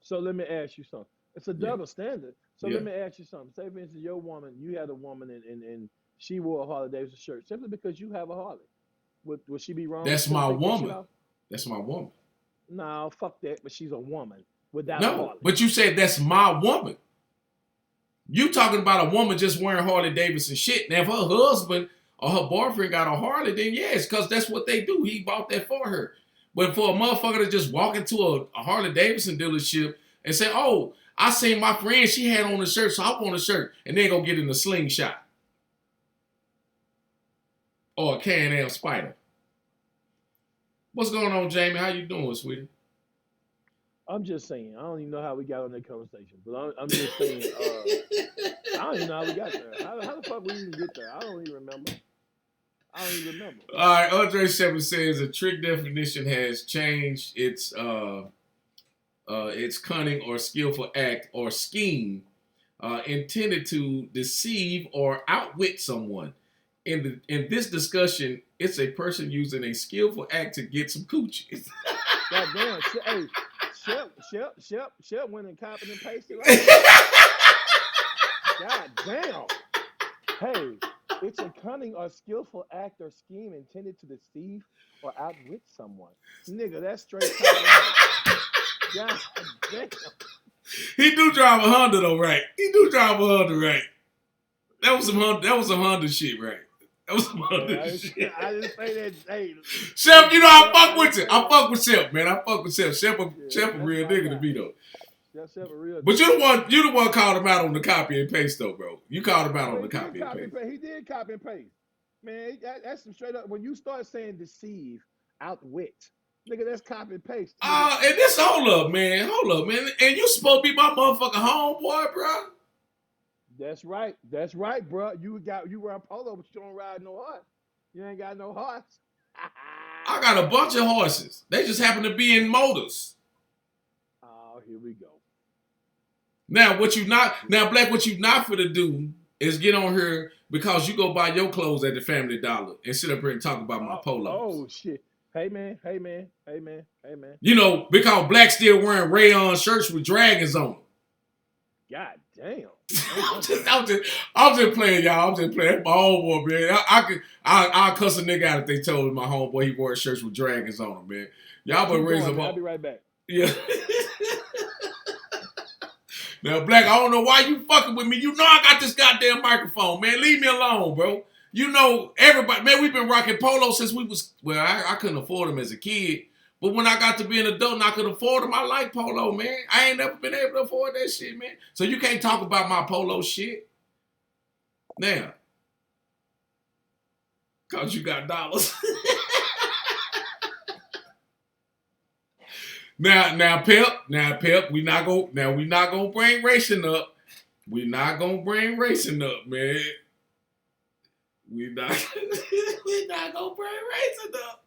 So let me ask you something. It's a Yeah, double standard. So yeah. let me ask you something. Say for instance, your woman, you had a woman and she wore a Harley Davidson shirt simply because you have a Harley. Would she be wrong That's to my take that shit woman. off? That's my woman. No, fuck that. But she's a woman without a No, Harley. but you said that's my woman. You talking about a woman just wearing Harley Davidson shit. Now, if her husband or her boyfriend got a Harley, then yes, because that's what they do. He bought that for her. But for a motherfucker to just walk into a Harley Davidson dealership and say, "Oh, I seen my friend, she had on a shirt, so I want a shirt," and then go get in a slingshot or a Can-Am Spider. What's going on, Jamie? How you doing, sweetie? I'm just saying. I don't even know how we got on that conversation, but I'm just saying. I don't even know how we got there. How the fuck we even get there? I don't even remember. I don't even remember. All right, Andre Shepard says a trick definition has changed its cunning or skillful act or scheme intended to deceive or outwit someone. In this discussion, it's a person using a skillful act to get some coochie. God damn. Hey, Shep went and copied and pasted right there. God damn. Hey, it's a cunning or skillful act or scheme intended to deceive or outwit someone. Nigga, that's straight copy and paste. God damn. He do drive a Honda though, right? He do drive a Honda, right? That was some Honda shit, right? That was some Hey, Honda shit. I didn't say that. Hey, Shep, you know I Shep, fuck I with didn't you. say I that. fuck with Shep, man. I fuck with Shep. Shep Yeah, a that's real my nigga guy. to me though. That's a real But nigga. you the one called him out on the copy and paste though, bro. You called him out Oh, on he the did copy and copy paste. and paste. He did copy and paste. Man, that's some straight up. When you start saying deceive, outwit, nigga, that's copy and paste, nigga. And this hold up, man. And you supposed to be my motherfucking homeboy, bro. That's right. That's right, bro. You run polo, but you don't ride no horse. You ain't got no horse. I got a bunch of horses. They just happen to be in motors. Oh, here we go. Now, Black, what you not finna do is get on here because you go buy your clothes at the Family Dollar and sit up here and talk about my polos. Oh shit. Hey man. Hey man. Hey man. Hey man. You know, because Black still wearing rayon shirts with dragons on them. God damn. I'm just playing, y'all. I'm just playing. That's my homeboy, man. I'll cuss a nigga out if they told me my homeboy he wore shirts with dragons on them, man. Y'all better raise them I'll up. be right back. Yeah. Now, Black, I don't know why you fucking with me. You know I got this goddamn microphone, man. Leave me alone, bro. You know, everybody, man, we've been rocking polo since we was, well, I couldn't afford them as a kid. But when I got to be an adult and I could afford them, I like polo, man. I ain't never been able to afford that shit, man. So you can't talk about my polo shit. Now, cause you got dollars. Now, Pep, we not gonna bring racing up. We not gonna bring racing up, man. We not we not gonna bring racing up.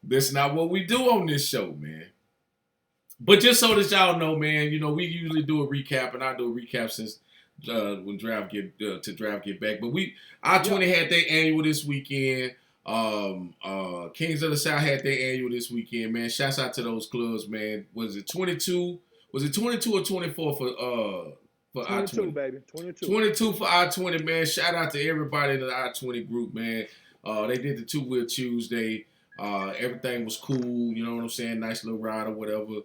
That's not what we do on this show, man. But just so that y'all know, man, you know, we usually do a recap, and I do a recap since when draft get back. But I-20 had their annual this weekend. Kings of the South had their annual this weekend, man. Shouts out to those clubs, man. Was it 22? Was it 22 or 24 for 22, I-20? baby. 22. 22 for I-20, man. Shout out to everybody in the I-20 group, man. They did the two-wheel Tuesday. Everything was cool, you know what I'm saying? Nice little ride or whatever.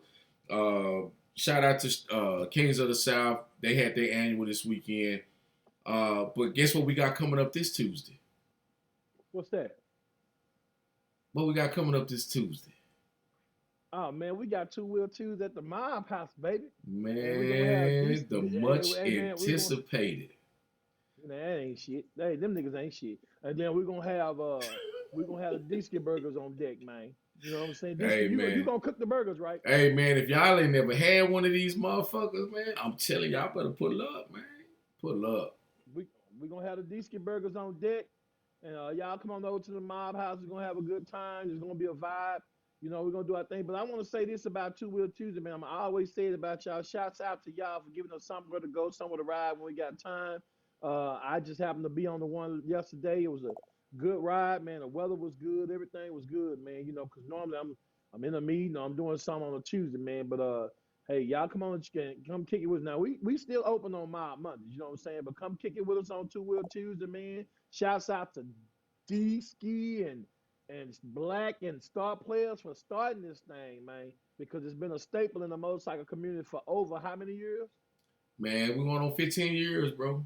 Shout out to Kings of the South. They had their annual this weekend. But guess what we got coming up this Tuesday? What's that? What we got coming up this Tuesday? Oh man, we got 2-wheel twos at the Mob House, baby. Man, the much anticipated. Nah, that ain't shit. Hey, them niggas ain't shit. And then we're gonna have the Disky burgers on deck, man. You know what I'm saying? Hey, man. You gonna cook the burgers, right? Hey man, if y'all ain't never had one of these motherfuckers, man, I'm telling y'all better pull up, man. Pull up. We gonna have the Disky burgers on deck. And y'all come on over to the Mob House. We're gonna have a good time. There's gonna be a vibe. You know, we're gonna do our thing. But I want to say this about 2-wheel Tuesday, man. I always say it about y'all. Shouts out to y'all for giving us somewhere to go, somewhere to ride when we got time. I just happened to be on the one yesterday. It was a good ride, man. The weather was good. Everything was good, man. You know, because normally I'm in a meeting or I'm doing something on a Tuesday, man. But hey, y'all come on, come kick it with us. Now we still open on Mob Mondays, you know what I'm saying? But come kick it with us on 2-wheel Tuesday, man. Shouts out to D-Ski and Black and Star Players for starting this thing, man. Because it's been a staple in the motorcycle community for over how many years? Man, we going on 15 years, bro.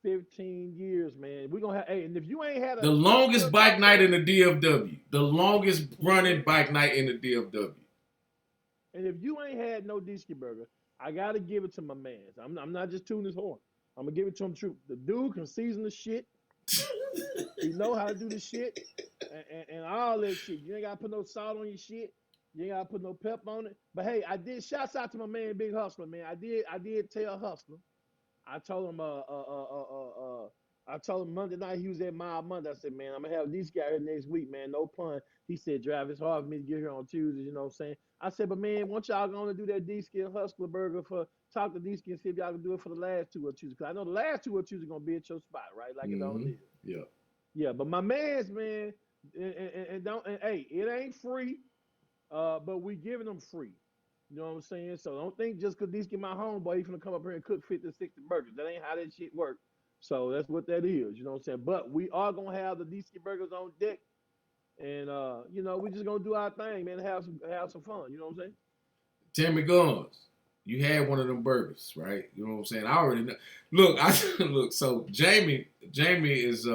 15 years, man. We're gonna have, hey, and if you ain't had the longest bike night in the DFW, the longest running bike night in the DFW. And if you ain't had no Disky burger, I gotta give it to my mans. I'm not just tuning his horn. I'm gonna give it to him true. The dude can season the shit. He know how to do the shit and all that shit. You ain't gotta put no salt on your shit. You ain't gotta put no pep on it. But hey, I did shouts out to my man Big Hustler, man. I did tell Hustler. I told him I told him Monday night he was at my Monday. I said, man, I'm gonna have these guys here next week, man. No pun. He said, Drive, it's hard for me to get here on Tuesdays, you know what I'm saying? I said, but man, once y'all gonna do that D-Ski Hustler burger talk to D-Ski and see if y'all can do it for the last 2 or Tuesdays. Cause I know the last 2 or Tuesdays gonna be at your spot, right? Like it always is. Yeah. Yeah, but my man's, man, and hey, it ain't free, but we giving them free. You know what I'm saying? So don't think just because these get my homeboy, he's gonna come up here and cook 50, 60 burgers. That ain't how that shit works. So that's what that is. You know what I'm saying? But we are gonna have the D-Ski burgers on deck, and you know, we just gonna do our thing, man. Have some fun. You know what I'm saying? Tammy Guns, you had one of them burgers, right? You know what I'm saying? I already know. Look. So Jamie is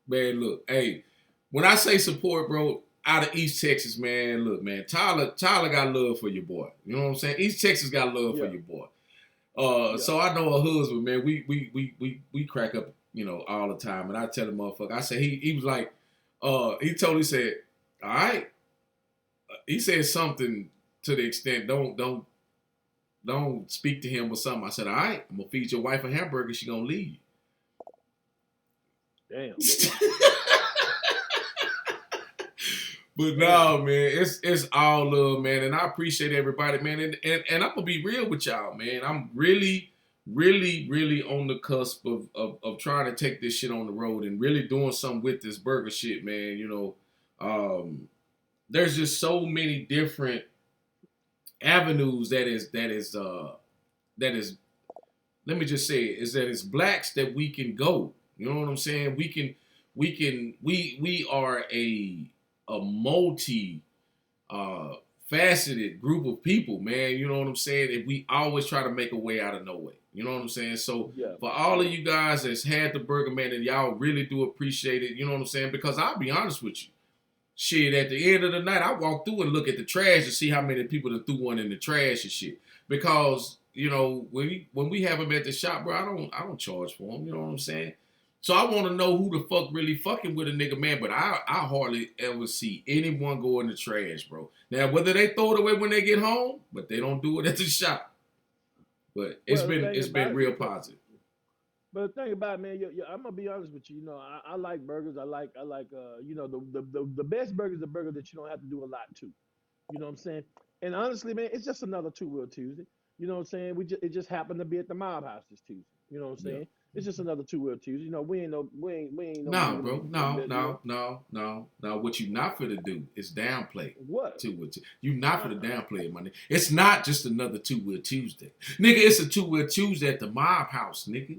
man. Look, hey, when I say support, bro. Out of East Texas, man. Look, man. Tyler got love for your boy. You know what I'm saying? East Texas got love for your boy. So I know her husband, man. We crack up, you know, all the time. And I tell the motherfucker, I said he was like, he said, all right. He said something to the extent, don't speak to him or something. I said, all right, I'm gonna feed your wife a hamburger. She gonna leave. Damn. But no, man, it's all love, man, and I appreciate everybody, man, and I'm gonna be real with y'all, man. I'm really on the cusp of trying to take this shit on the road and really doing something with this burger shit, man. You know, there's just so many different avenues that is. Let me just say it, is that it's blacks that we can go. You know what I'm saying? We are a multi faceted group of people, man. You know what I'm saying? And we always try to make a way out of no way. You know what I'm saying? So for all of you guys that's had the burger, man, and y'all really do appreciate it, you know what I'm saying? Because I'll be honest with you. Shit, at the end of the night, I walk through and look at the trash to see how many people that threw one in the trash and shit. Because, you know, when we have them at the shop, bro, I don't charge for them. You know what I'm saying? So I want to know who the fuck really fucking with a nigga, man. But I hardly ever see anyone go in the trash, bro. Now, whether they throw it away when they get home, but they don't do it at the shop. But it's been real positive. But the thing about it, man, I'm gonna be honest with you. You know, I like burgers. You know, the best burger is a burger that you don't have to do a lot to. You know what I'm saying? And honestly, man, it's just another Two Wheel Tuesday. You know what I'm saying? It just happened to be at the Mob House this Tuesday. You know what I'm Yeah. saying? It's just another Two Wheel Tuesday. You know, we ain't no No, bigger bro. than No, that. You know no, no, no, no. What you not for to do is downplay what? Two Wheel Tuesday. You not for Uh, to downplay it, my nigga. It's not just another Two Wheel Tuesday, nigga. It's a Two Wheel Tuesday at the Mob House, nigga.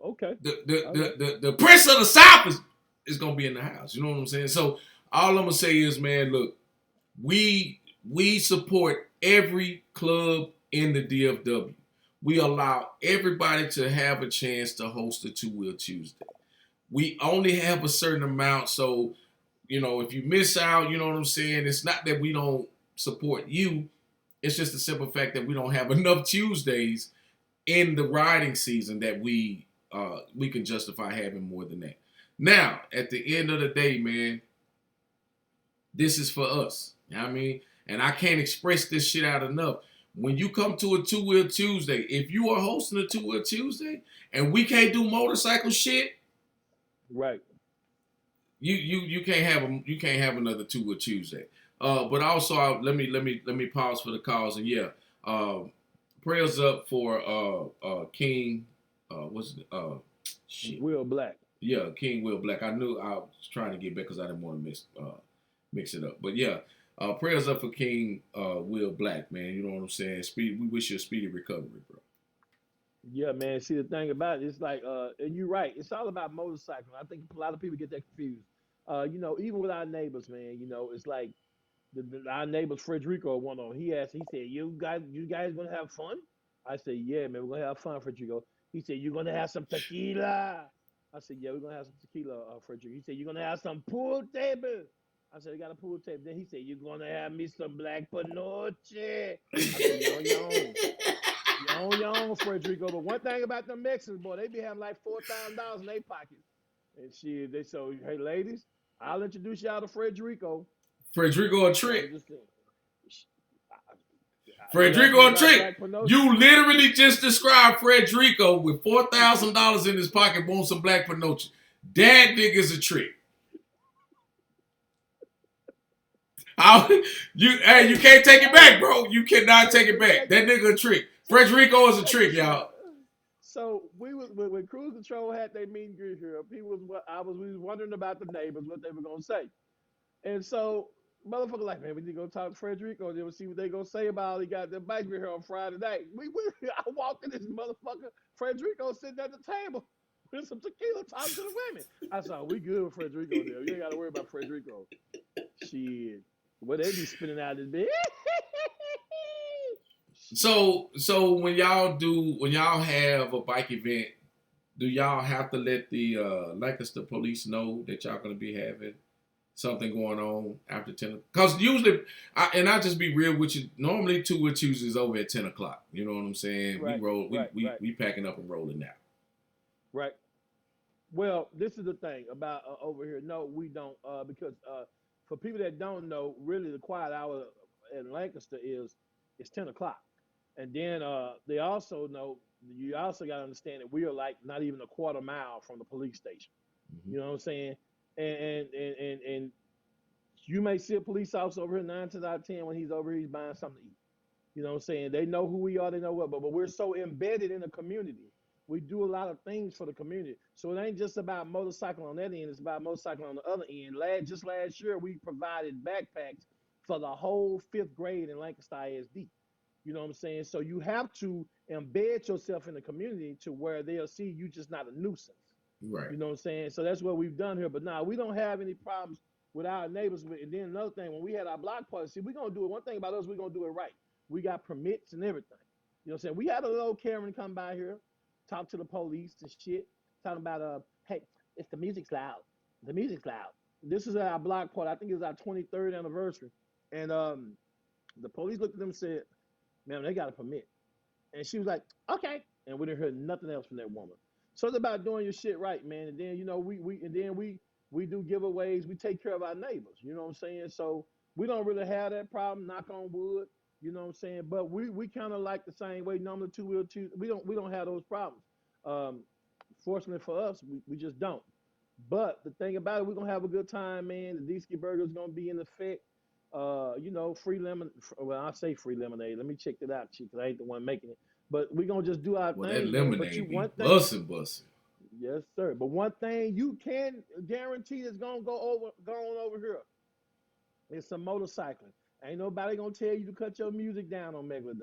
okay, all right. The Prince of the South is gonna be in the house. You know what I'm saying? So all I'm gonna say is, man, look, we support every club in the DFW. We allow everybody to have a chance to host a Two Wheel Tuesday. We only have a certain amount, so if you miss out, you know what I'm saying. It's not that we don't support you. It's just the simple fact that we don't have enough Tuesdays in the riding season that we can justify having more than that. Now, at the end of the day, man, this is for us. You know what I mean? And I can't express this shit out enough. When you come to a Two Wheel Tuesday, if you are hosting a Two Wheel Tuesday and we can't do motorcycle shit, Right. you can't have another Two Wheel Tuesday. But also let me pause for the cause, and yeah, prayers up for King what's shit. Will Black. Yeah, King Will Black. I knew I was trying to get back because I didn't want to mix it up. But yeah, prayers up for King Will Black, man. You know what I'm saying? We wish you a speedy recovery, bro. Yeah, man. See the thing about it, it's like, and you're right. It's all about motorcycling. I think a lot of people get that confused. You know, even with our neighbors, man. You know, it's like our neighbor Frederico went on. He said, you guys gonna have fun? I said, yeah, man, we're gonna have fun, Frederico. He said, you're gonna have some tequila. I said, yeah, we're gonna have some tequila, Frederico. He said, you're gonna have some pool table. I said, I got a pool table. Then he said, you're gonna have me some black panoche. I said, you're on your own. You're on your own, Frederico. But one thing about them Mexicans, boy, they be having like $4,000 in their pockets. And shit, hey, ladies, I'll introduce y'all to Frederico. Frederico a So I'm trick. just saying. You asked me Frederico a about trick. Black Pinoche. You literally just described Frederico with $4,000 in his pocket, wants some black panoche. That nigga's a trick. You can't take it back, Hey, bro. You cannot take it hey, back. That nigga a trick. Frederico is a check trick, this shit y'all. out. So we was when Cruise Control had their meet and greet here. We was wondering about the neighbors, what they were gonna say. And so motherfucker like, man, we need to go talk to Frederico and then we'll see what they gonna say about he got their bike here on Friday night. I walked in this motherfucker, Frederico sitting at the table with some tequila talking to the women. I said, we good with Frederico there. You ain't gotta worry about Frederico. Shit. Well, they be spinning out this bit. Shit. So when y'all have a bike event, do y'all have to let the Lancaster police know that y'all gonna be having something going on after 10? Because usually, I just be real with you. Normally, Two Wheel Tuesday is over at 10 o'clock. You know what I'm saying? We Right, roll. right, right, We packing up and rolling now. right. Well, this is the thing about over here. No, we don't, because for people that don't know, really the quiet hour in Lancaster is 10 o'clock, and then they also know you also got to understand that we are like not even a quarter mile from the police station. Mm-hmm. You know what I'm saying? And you may see a police officer over here 9 times out of 10 when he's over here, he's buying something to eat. You know what I'm saying? They know who we are, they know what, but we're so embedded in the community. We do a lot of things for the community. So it ain't just about motorcycle on that end, it's about motorcycle on the other end. Just last year, we provided backpacks for the whole fifth grade in Lancaster ISD. You know what I'm saying? So you have to embed yourself in the community to where they'll see you just not a nuisance. Right. You know what I'm saying? So that's what we've done here. But now we don't have any problems with our neighbors. And then another thing, when we had our block party, see, we're gonna do it. One thing about us, we're gonna do it right. We got permits and everything. You know what I'm saying? We had a little Karen come by here, talk to the police and shit, talking about hey, it's the music's loud. The music's loud. This is our block party. I think it's our 23rd anniversary. And the police looked at them and said, "Man, they got a permit." And she was like, "Okay." And we didn't hear nothing else from that woman. So it's about doing your shit right, man. And then we do giveaways. We take care of our neighbors. You know what I'm saying? So we don't really have that problem. Knock on wood. You know what I'm saying? But we kind of like the same way. Normally two wheel two. We don't have those problems. Um, Fortunately for us, we just don't. But the thing about it, we're gonna have a good time, man. The Disky Burger is gonna be in effect. Free lemon. Well, I say free lemonade. Let me check that out, chick, 'cause I ain't the one making it. But we're gonna just do our Well, that thing, man. But you lemonade be one thing, bussin'. yes, sir. But one thing you can guarantee is gonna go on over here. It's some motorcycling. Ain't nobody gonna tell you to cut your music down on Megalodon.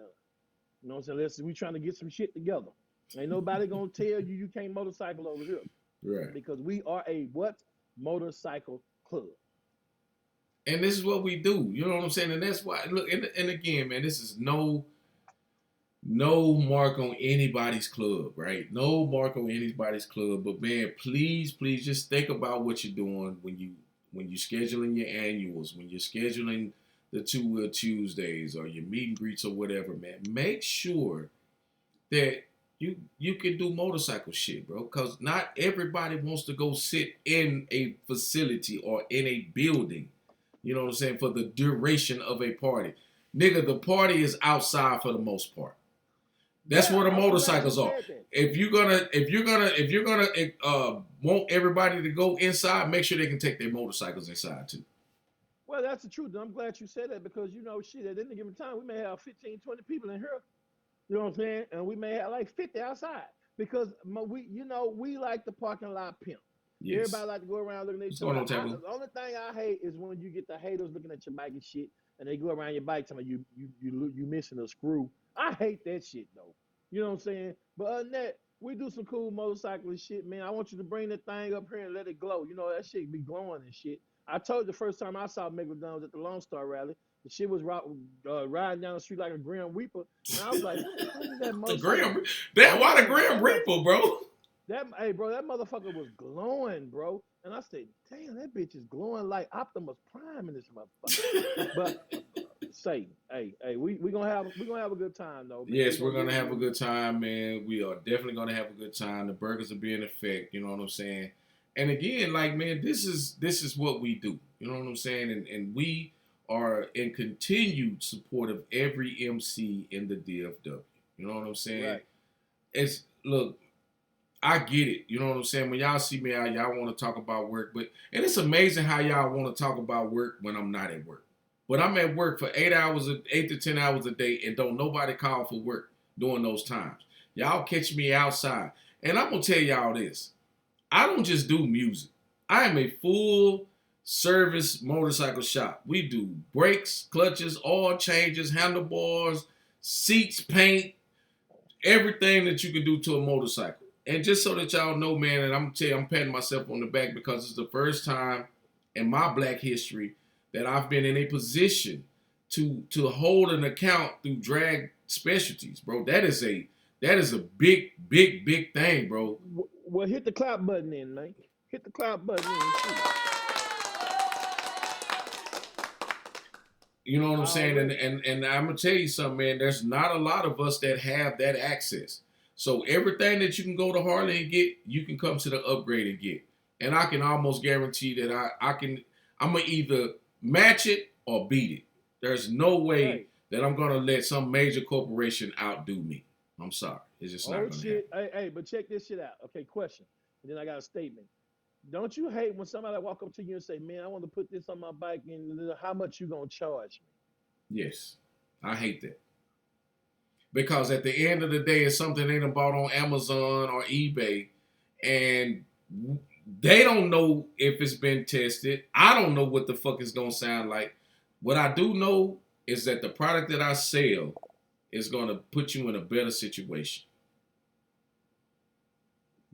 You know what I'm saying? Listen, we trying to get some shit together. Ain't nobody gonna tell you can't motorcycle over here Right. because we are a what motorcycle club. And this is what we do. You know what I'm saying? And that's why. Look, and again, man, this is no mark on anybody's club, right? No mark on anybody's club. But man, please, just think about what you're doing when you're scheduling your annuals, when you're scheduling the 2 Wheel Tuesdays or your meet and greets or whatever, man. Make sure that you can do motorcycle shit, bro. Because not everybody wants to go sit in a facility or in a building, you know what I'm saying, for the duration of a party. Nigga, the party is outside for the most part. That's where the motorcycles are. If you're gonna want everybody to go inside, make sure they can take their motorcycles inside too. Well, that's the truth. I'm glad you said that because shit, at any given time we may have 15, 20 people in here. You know what I'm saying? And we may have like 50 outside because we like the parking lot pimp. Yes. Everybody like to go around looking at each other. The only thing I hate is when you get the haters looking at your bike and shit, and they go around your bike telling you missing a screw. I hate that shit though. You know what I'm saying? But other than that, we do some cool motorcycle and shit, man. I want you to bring that thing up here and let it glow. You know, that shit be glowing and shit. I told you the first time I saw Megalodon was at the Lone Star rally. The shit was riding down the street like a Grim Reaper. And I was like, what is that motorcycle? Why the Grim Reaper, bro? Hey, bro, that motherfucker was glowing, bro. And I said, damn, that bitch is glowing like Optimus Prime in this motherfucker. But we gonna have a good time though. Man. Yes, we're gonna have a good time, man. We are definitely gonna have a good time. The burgers will be in effect. You know what I'm saying? And again, like, man, this is what we do. You know what I'm saying? And we are in continued support of every MC in the DFW. You know what I'm saying? Right. Look, I get it. You know what I'm saying? When y'all see me out, y'all want to talk about work, and it's amazing how y'all want to talk about work when I'm not at work. But I'm at work for 8 to 10 hours a day, and don't nobody call for work during those times. Y'all catch me outside. And I'm going to tell y'all this. I don't just do music. I am a full service motorcycle shop. We do brakes, clutches, oil changes, handlebars, seats, paint, everything that you can do to a motorcycle. And just so that y'all know, man, and I'm going to tell you, I'm patting myself on the back because it's the first time in my black history that I've been in a position to hold an account through drag specialties, bro. That is a big thing, bro. Well, hit the clap button then, man. Hit the clap button in. You know what I'm saying? And I'm gonna tell you something, man. There's not a lot of us that have that access. So everything that you can go to Harley and get, you can come to the upgrade and get. And I can almost guarantee that I'm gonna either match it or beat it. There's no way that I'm gonna let some major corporation outdo me. I'm sorry. It's just not gonna happen. Hey, but check this shit out. Okay, question. And then I got a statement. Don't you hate when somebody walk up to you and say, man, I want to put this on my bike and how much you gonna charge me? Yes. I hate that. Because at the end of the day, it's something they done bought on Amazon or eBay, and they don't know if it's been tested. I don't know what the fuck it's gonna sound like. What I do know is that the product that I sell is gonna put you in a better situation.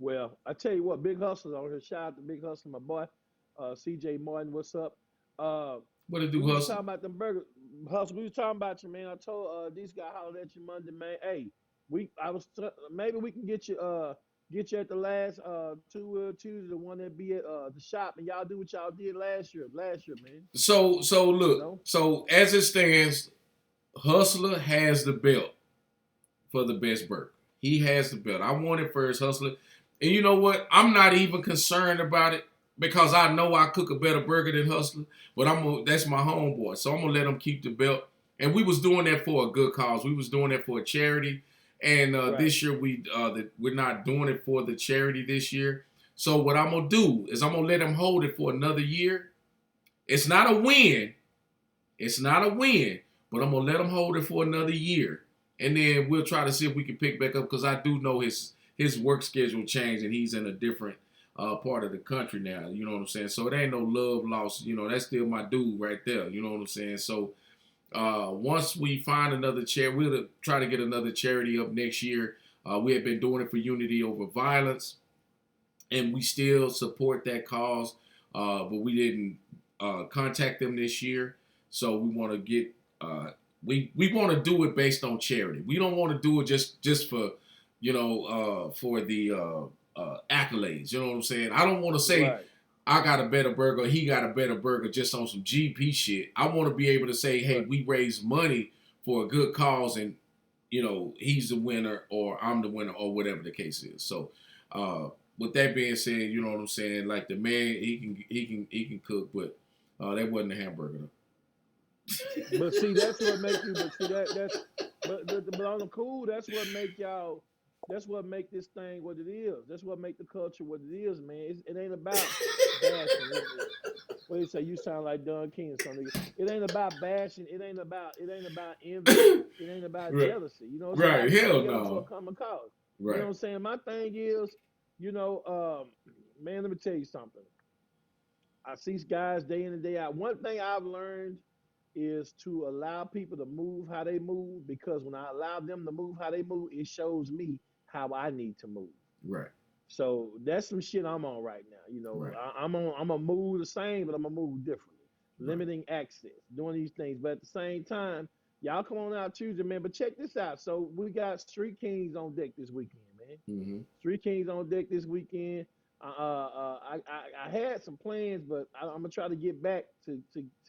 Well, I tell you what, Big Hustler's on here. Shout out to Big Hustler, my boy. CJ Martin, what's up? What it do, we Hustler? Was talking about them burgers. Hustler, we was talking about you, man. I told these guys hollered at you Monday, man. Hey, maybe we can get you at the last 2 Wheel Tuesday, the one that be at the shop, and y'all do what y'all did last year, man. So look, you know? So as it stands, Hustler has the belt for the best burger. He has the belt. I want it first, Hustler. And you know what? I'm not even concerned about it because I know I cook a better burger than Hustler. But that's my homeboy, so I'm gonna let him keep the belt. and we was doing that for a good cause. We was doing that for a charity, and Right. this year we're not doing it for the charity this year. So what I'm gonna do is I'm gonna let them hold it for another year. It's not a win. It's not a win, but I'm gonna let them hold it for another year, and then we'll try to see if we can pick back up because I do know his work schedule changed and he's in a different part of the country now. You know what I'm saying? So it ain't no love lost. You know, that's still my dude right there. You know what I'm saying? So once we find another charity, we'll try to get another charity up next year. We have been doing it for Unity Over Violence, and we still support that cause. But we didn't contact them this year, so we want to get we want to do it based on charity. We don't want to do it just for for the accolades. You know what I'm saying? I don't want to say Right. I got a better burger, he got a better burger just on some GP shit. I want to be able to say, hey, Right. we raised money for a good cause, and he's the winner or I'm the winner or whatever the case is. So, with that being said, you know what I'm saying? Like the man, he can cook, but that wasn't a hamburger. But see, that's what make you. But see that's. But on the cool, that's what make y'all. That's what make this thing what it is. That's what make the culture what it is, man. It ain't about bashing. What do you say? You sound like Don King or something. It ain't about bashing. It ain't about envy. It ain't about Right, jealousy. You know, it's right. about coming Hell together for a no. common cause. You know what Right, I'm saying? My thing is, you know, man, let me tell you something. I see guys day in and day out. One thing I've learned is to allow people to move how they move because when I allow them to move how they move, it shows me how I need to move. right, So that's some shit I'm on right now. You know, right, I'm gonna move the same, but I'm gonna move differently. right. Limiting access, doing these things, but at the same time, y'all come on out Tuesday, man. But check this out. So we got Street Kings on deck this weekend, man. Mm-hmm. Street Kings on deck this weekend. I had some plans, but I'm gonna try to get back to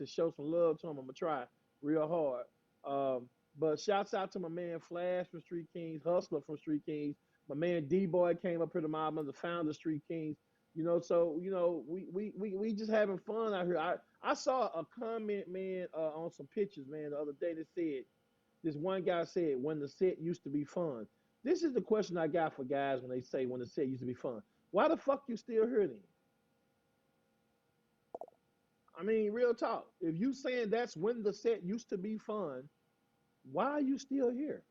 show some love to them. I'm gonna try real hard. But shouts out to my man Flash from Street Kings, Hustler from Street Kings. My man D Boy came up here to my album, the founder of Street Kings. You know, so you know, we just having fun out here. I saw a comment, man, on some pictures, man, the other day that said this one guy said when the set used to be fun. This is the question I got for guys when they say when the set used to be fun. Why the fuck you still here then? I mean, real talk. If you saying that's when the set used to be fun, why are you still here?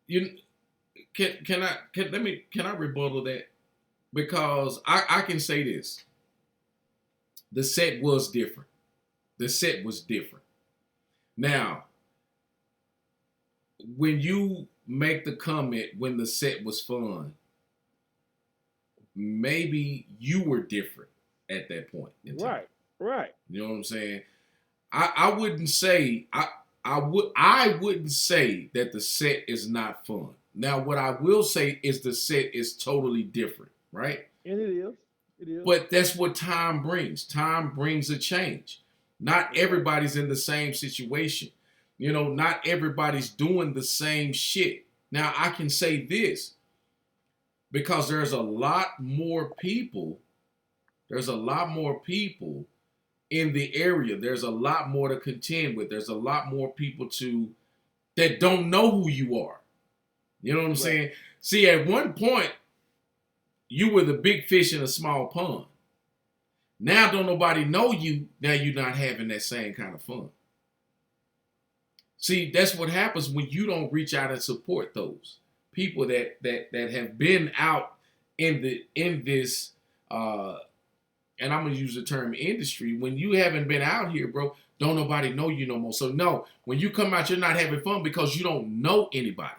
You can I rebuttal that because I can say this: the set was different. The set was different. Now, when you make the comment when the set was fun, maybe you were different at that point in time. Right, right, You know what I'm saying? I wouldn't say I wouldn't say that the set is not fun. Now, what I will say is the set is totally different, right? and it is, it is. But that's what time brings. Time brings a change. Not Right, everybody's in the same situation. Not everybody's doing the same shit. Now, I can say this because there's a lot more people in the area. There's a lot more to contend with. There's a lot more people that don't know who you are. You know what I'm right. saying? See, at one point, you were the big fish in a small pond. Now don't nobody know you. Now you're not having that same kind of fun. See, that's what happens when you don't reach out and support those people that have been out in this and I'm gonna use the term industry. When you haven't been out here, bro, don't nobody know you no more. So no, when you come out, you're not having fun because you don't know anybody.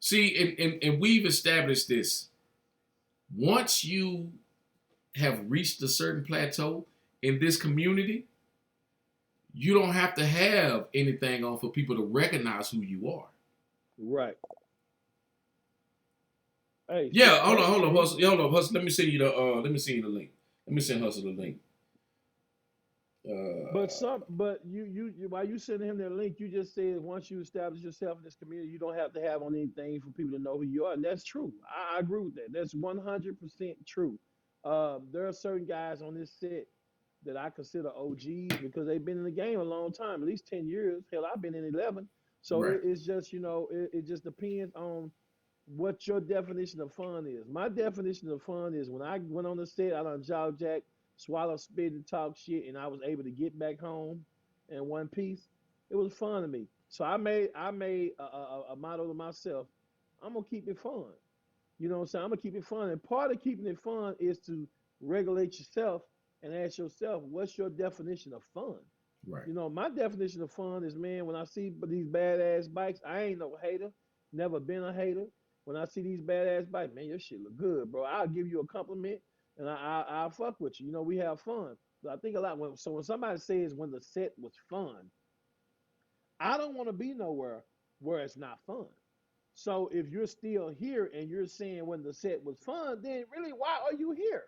See, and we've established this. Once you have reached a certain plateau in this community, you don't have to have anything on for people to recognize who you are. Right. Hey, Yeah, hold on, hey, hold on, hey. Hustle. Yeah, hold on, Hustle. Let me send you the link. Let me send Hustle the link. But while you sending him that link, you just said once you establish yourself in this community, you don't have to have on anything for people to know who you are, and that's true. I agree with that. That's 100% true. There are certain guys on this set that I consider OGs because they've been in the game a long time, at least 10 years. Hell, I've been in 11. So Right. it's just, it just depends on what your definition of fun is. My definition of fun is when I went on the set, I done jaw jack, swallow, spit, and talk shit, and I was able to get back home in one piece. It was fun to me. So I made a motto to myself. I'm gonna keep it fun. You know what I'm saying? I'm gonna keep it fun. And part of keeping it fun is to regulate yourself and ask yourself, what's your definition of fun? Right. My definition of fun is, man, when I see these badass bikes, I ain't no hater, never been a hater. When I see these badass bikes, man, your shit look good, bro. I'll give you a compliment and I'll fuck with you. We have fun. But I think a lot when somebody says when the set was fun, I don't want to be nowhere where it's not fun. So if you're still here and you're saying when the set was fun, then really why are you here?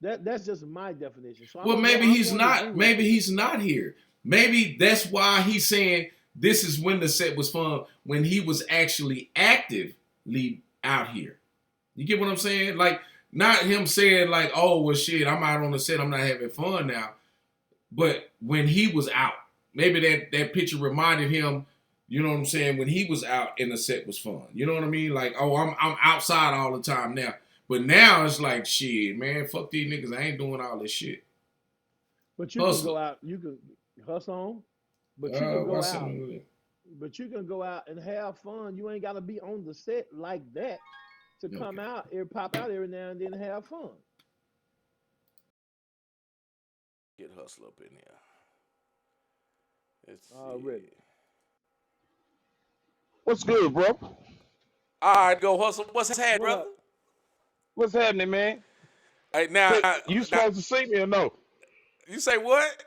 That's just my definition. So Well, maybe I'm he's going to agree not. with Maybe you. he's not here. Maybe that's why he's saying this is when the set was fun, when he was actually actively out here. You get what I'm saying? Like, not him saying like, oh, well, shit, I'm out on the set, I'm not having fun now. But when he was out, maybe that picture reminded him, you know what I'm saying, when he was out and the set was fun. You know what I mean? Like, oh, I'm outside all the time now. But now it's like, shit, man, fuck these niggas. I ain't doing all this shit. But you can Hustle. go out, you can hustle on, but you can go What's out, something? but you can go out and have fun. You ain't got to be on the set like that to come Okay. out and pop out every now and then and have fun. Get hustle up in here. Let's Already. see. What's good, bro? All right, go hustle. What's happening, What brother? up? What's happening, man? Hey, now, Say, you now, supposed to see me or no? you say what?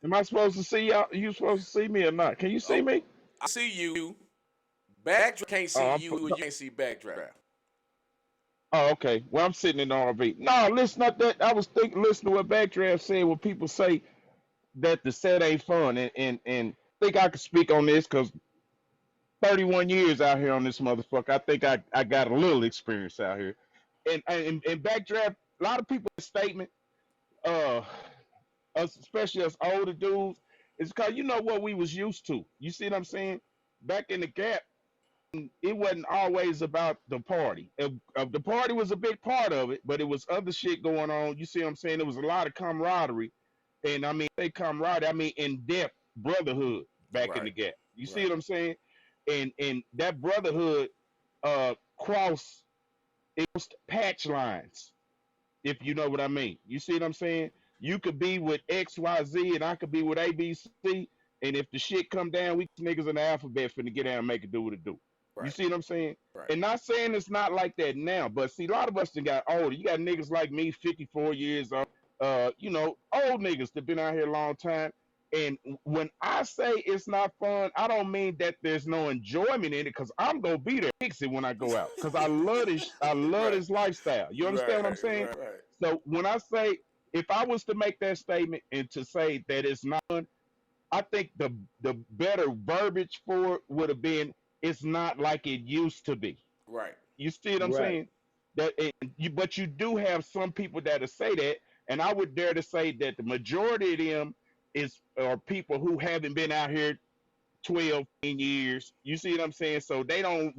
Am I supposed to see y'all? You supposed to see me or not? Can you see Oh, me? I see you. Backdraft can't see Oh, you, or you can't see Backdraft. oh, okay. Well, I'm sitting in the RV. No, listen up. That I was thinking, listen to what Backdraft said. When people say that the set ain't fun, and think I could speak on this because 31 years out here on this motherfucker. I think I got a little experience out here, and Backdraft. A lot of people statement. Uh, us, especially us older dudes, is because you know what we was used to. You see what I'm saying? Back in the gap, it wasn't always about the party. The party was a big part of it, but it was other shit going on. You see what I'm saying? There was a lot of camaraderie, and I mean, say camaraderie, I mean in depth brotherhood back in Right, the gap. You see right, what I'm saying? And that brotherhood crossed it was patch lines, if you know what I mean. You see what I'm saying? You could be with XYZ and I could be with ABC. And if the shit come down, we niggas in the alphabet finna get down and make it do what it do. You right, see what I'm saying? right. And not saying it's not like that now, but see, a lot of us done got older. You got niggas like me, 54 years old, old niggas that been out here a long time. And when I say it's not fun, I don't mean that there's no enjoyment in it, because I'm gonna be there, fix it when I go out. Cause I love Right, this lifestyle. You understand what I'm right, saying? right, right. So when I say, if I was to make that statement and to say that it's not fun, I think the better verbiage for it would have been, it's not like it used to be. Right. You see what I'm Right. saying? But you do have some people that say that, and I would dare to say that the majority of them are people who haven't been out here 12 years. You see what I'm saying? So they don't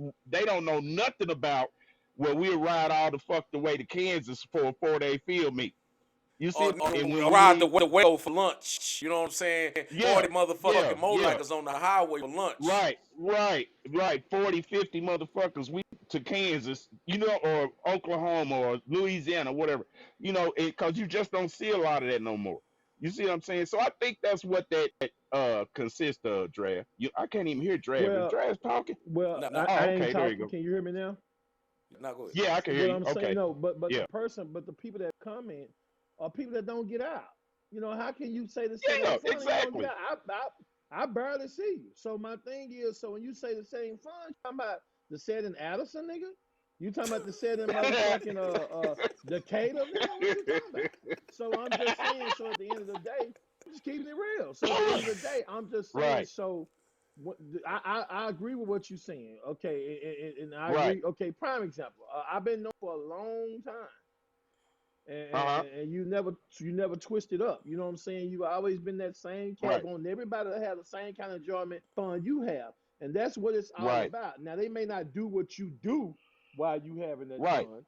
know nothing about, well, we'll ride all the fuck the way to Kansas for a 4-day field meet. You see, and when Or we ride the leave, way for lunch. You know what I'm saying? yeah, 40 yeah, motherfucking yeah. motorcycles on the highway for lunch. Right, right, right. 40, 50 motherfuckers we to Kansas, or Oklahoma or Louisiana, whatever. Because you just don't see a lot of that no more. You see what I'm saying? So I think that's what that consists of, draft. I can't even hear draft. Is Well, draft talking? well, No, no, I, Oh, I ain't okay, there you talking. go. Can you hear me now? no, go ahead. Yeah, I can hear What you. I'm saying, Okay. no, but Yeah. the people that comment are people that don't get out. How can you say the set Yeah, ain't fun and you don't get exactly. out? I barely see you. So my thing is, so when you say the set ain't fun, you talking about the set in Addison, nigga? You talking about the set in motherfucking Decatur, nigga? What you talking about? So I'm just saying. So at the end of the day, I'm just keeping it real. So at the end of the day, I'm just saying. Right, So I agree with what you're saying. Okay, and I right. agree. Okay, prime example. I've been known for a long time. and, Uh-huh. and you never twist it up. You know what I'm saying? You've always been that same cat, Right. wanting everybody to have the same kind of enjoyment, fun you have, and that's what it's all Right. about. Now they may not do what you do while you having that Right. fun,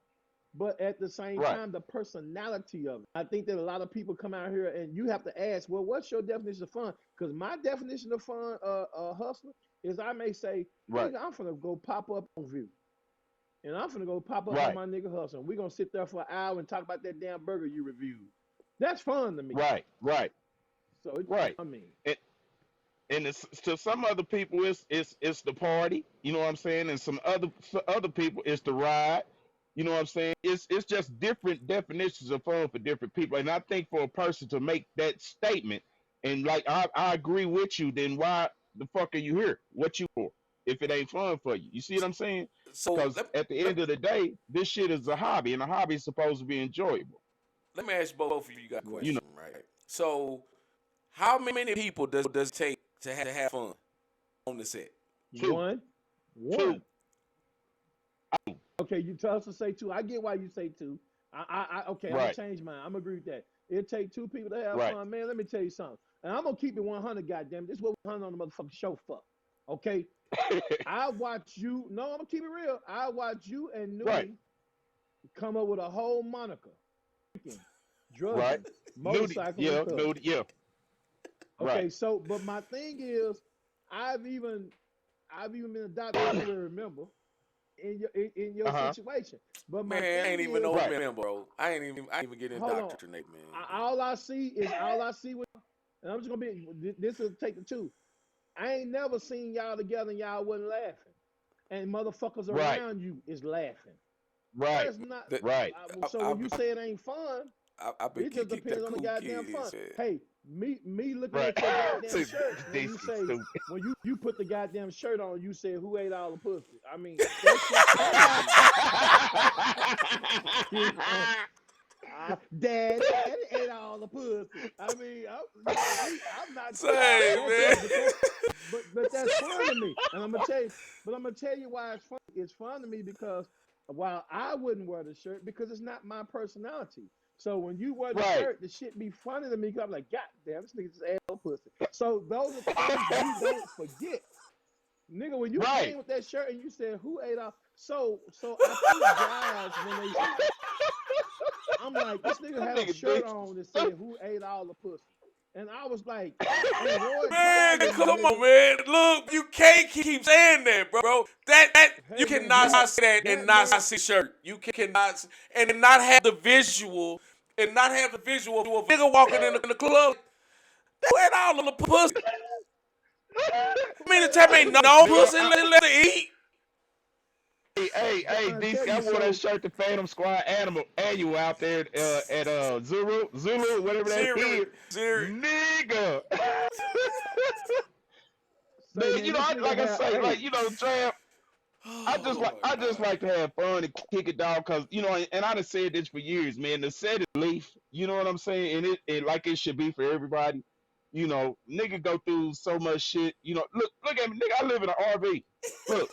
but at the same Right. time, the personality of it. I think that a lot of people come out here and you have to ask, well, what's your definition of fun? Because my definition of fun, hustler, is I may say, Right. nigga, I'm finna go pop up on View. And I'm finna go pop up on Right. my nigga hustle. We're gonna sit there for an hour and talk about that damn burger you reviewed. That's fun to me. Right. Right. So it, Right. I mean, And it's, to some other people it's the party, you know what I'm saying, and some other people it's the ride, you know what I'm saying. It's just different definitions of fun for different people, and I think for a person to make that statement, and like I agree with you, then why the fuck are you here? What you for if it ain't fun for you? You see what I'm saying? So Because at the end of the day, this shit is a hobby, and a hobby is supposed to be enjoyable, let me ask both of you got a you know. question, right? So how many people does it take to have fun on the set? Two, one, two, one. Okay, you tell us to say two. I get why you say two. Okay, I'm gonna right, change mine. I'm gonna agree with that. It take two people to have right. fun, man. Let me tell you something. And I'm gonna keep it 100. Goddamn, this is what we're on the motherfucking show for. Okay, I watch you. No, I'm gonna keep it real. I watch you and Right, Nudie come up with a whole moniker: drinking, right. drugging, Nudie, motorcycling, and yeah, thugging. nudie, yeah. Right, Okay, so but my thing is, I've even I've even been adopted. I don't really remember in your uh-huh. situation. But my Man, I thing ain't even is, no Right, member, bro. I ain't even get hold on. indoctrinated, man. All I see is all I see with, and I'm just gonna be. This will take the two. I ain't never seen y'all together and y'all wasn't laughing, and motherfuckers right, around you is laughing. That right, is not. That right. So when you say it ain't fun, I've been it just kicked depends that on the cool goddamn fun. kids, man. Hey, me looking Right. at your goddamn See, shirt when this you is say stupid. when you put the goddamn shirt on, you said who ate all the pussy. I mean that shit's funny to me. You know, Dad ate all the pussy. I mean, I'm not tripping. Say, That's man. just, but that's fun to me. And I'm gonna tell you why it's fun. It's fun to me because while I wouldn't wear the shirt because it's not my personality. So when you wear the Right. shirt, the shit be funny to me because I'm like, God damn, this nigga just ate all the pussy. So those are things you don't forget. Nigga, when you Right. came with that shirt and you said who ate all, so I think guys when they, I'm like, this nigga That had a nigga shirt this on that stupid. said who ate all the pussy. And I was like, and Roy Man, Pride in me, come on, nigga. man. Look, you can't keep saying that, bro. That you Hey man, cannot say that and that not man, see shirt. You cannot and not have the visual of a nigga walking in the club. Who ate all of the pussy? who I mean, the ate time all ain't the no pussy? Nigga, pussy let it eat. I'm hey, trying to tell DC, I you. wore that So shirt to Phantom Squad Animal Annual out there at Zulu, whatever that Zero, is. zero. Nigga. say Man, man, this nigga like I had say, hey, like, Trav, Oh my I just god. like to have fun and kick it down because and I done said this for years, man. The set is leaf, you know what I'm saying, and it like it should be for everybody. Nigga go through so much shit. Look at me, nigga. I live in an RV. Look,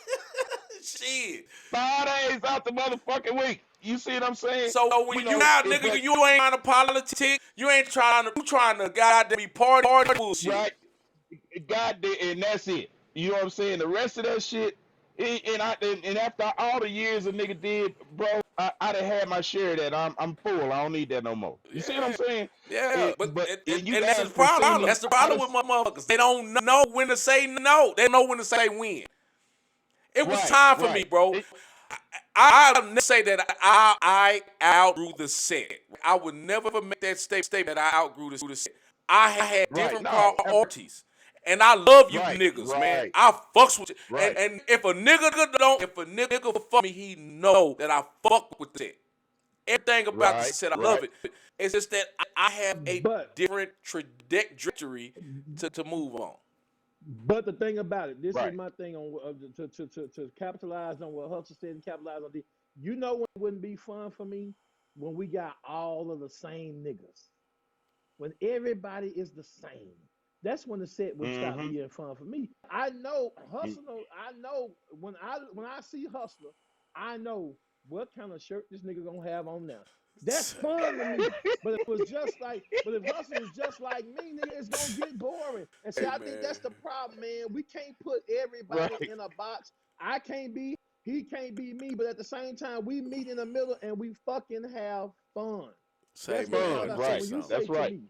Shit. 5 days out the motherfucking week. You see what I'm saying? So when you out, nigga, But you ain't trying to politic. You trying to goddamn be party bullshit. right, God did, and that's it. You know what I'm saying? The rest of that shit, and after all the years a nigga did, bro, I done had my share of that. I'm full. I don't need that no more. You see what I'm Yeah. saying? Yeah, but And you and that's the guys done seen problem. me. That's the problem with my motherfuckers. They don't know when to say no. They know when to say when. It was Right, time for me, right, bro. I'll never say that I outgrew the set. I would never make that statement that I outgrew the set. I had right. different No, priorities. And I love you right, niggas, man. right, I fucks with you. right, And if a nigga fuck me, he know that I fuck with it. Everything about the right, set, I love right, it. It's just that I have a but different trajectory to move on. the thing about it, this is right, my thing on to capitalize on what Hustle said and capitalize on this. You know when it wouldn't be fun for me when we got all of the same niggas. When everybody is the same. That's when the set would stop mm-hmm, being fun for me. I know Hustler. I know when I see Hustler, I know what kind of shirt this nigga gonna have on now. That's fun to me. But it was just like, but if Hustle was just like me, nigga, it's gonna get boring. And see, Hey I think man, that's the problem, man. We can't put everybody Right. in a box. I can't be, he can't be me, but at the same time, we meet in the middle and we fucking have fun. say That's what it's man, all let Fun. me about. tell So you Right. when you something. say That's to right. me,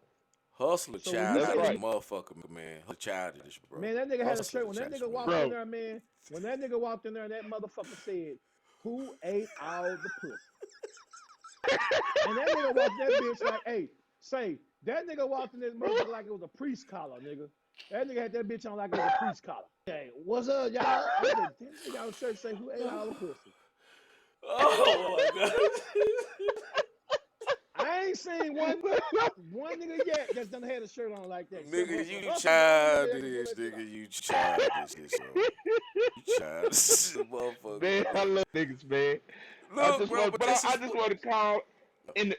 Hustler so when you That's say childish to right. me, motherfucker, man. Hustler childish, bro. man, that nigga had a Hustler shirt. When that childish, nigga man. walked in Bro. there, man, when that nigga walked in there, that motherfucker said, "Who ate all the pussy?" And that nigga walked that bitch like, hey, say, that nigga walked in this motherfucker like it was a priest collar, nigga. That nigga had that bitch on like it was a priest collar. Hey, what's up, y'all? I said, this nigga on shirt say, who ate all the pussy? Oh my god. I ain't seen one nigga yet that's done had a shirt on like that, except Nigga, Hustle. you Hustle the only nigga that can pull childish, that shit off. nigga, you childish, yo. You childish, motherfucker, Man, I man. love niggas, man. Look, bro, but this I is just what. want to call in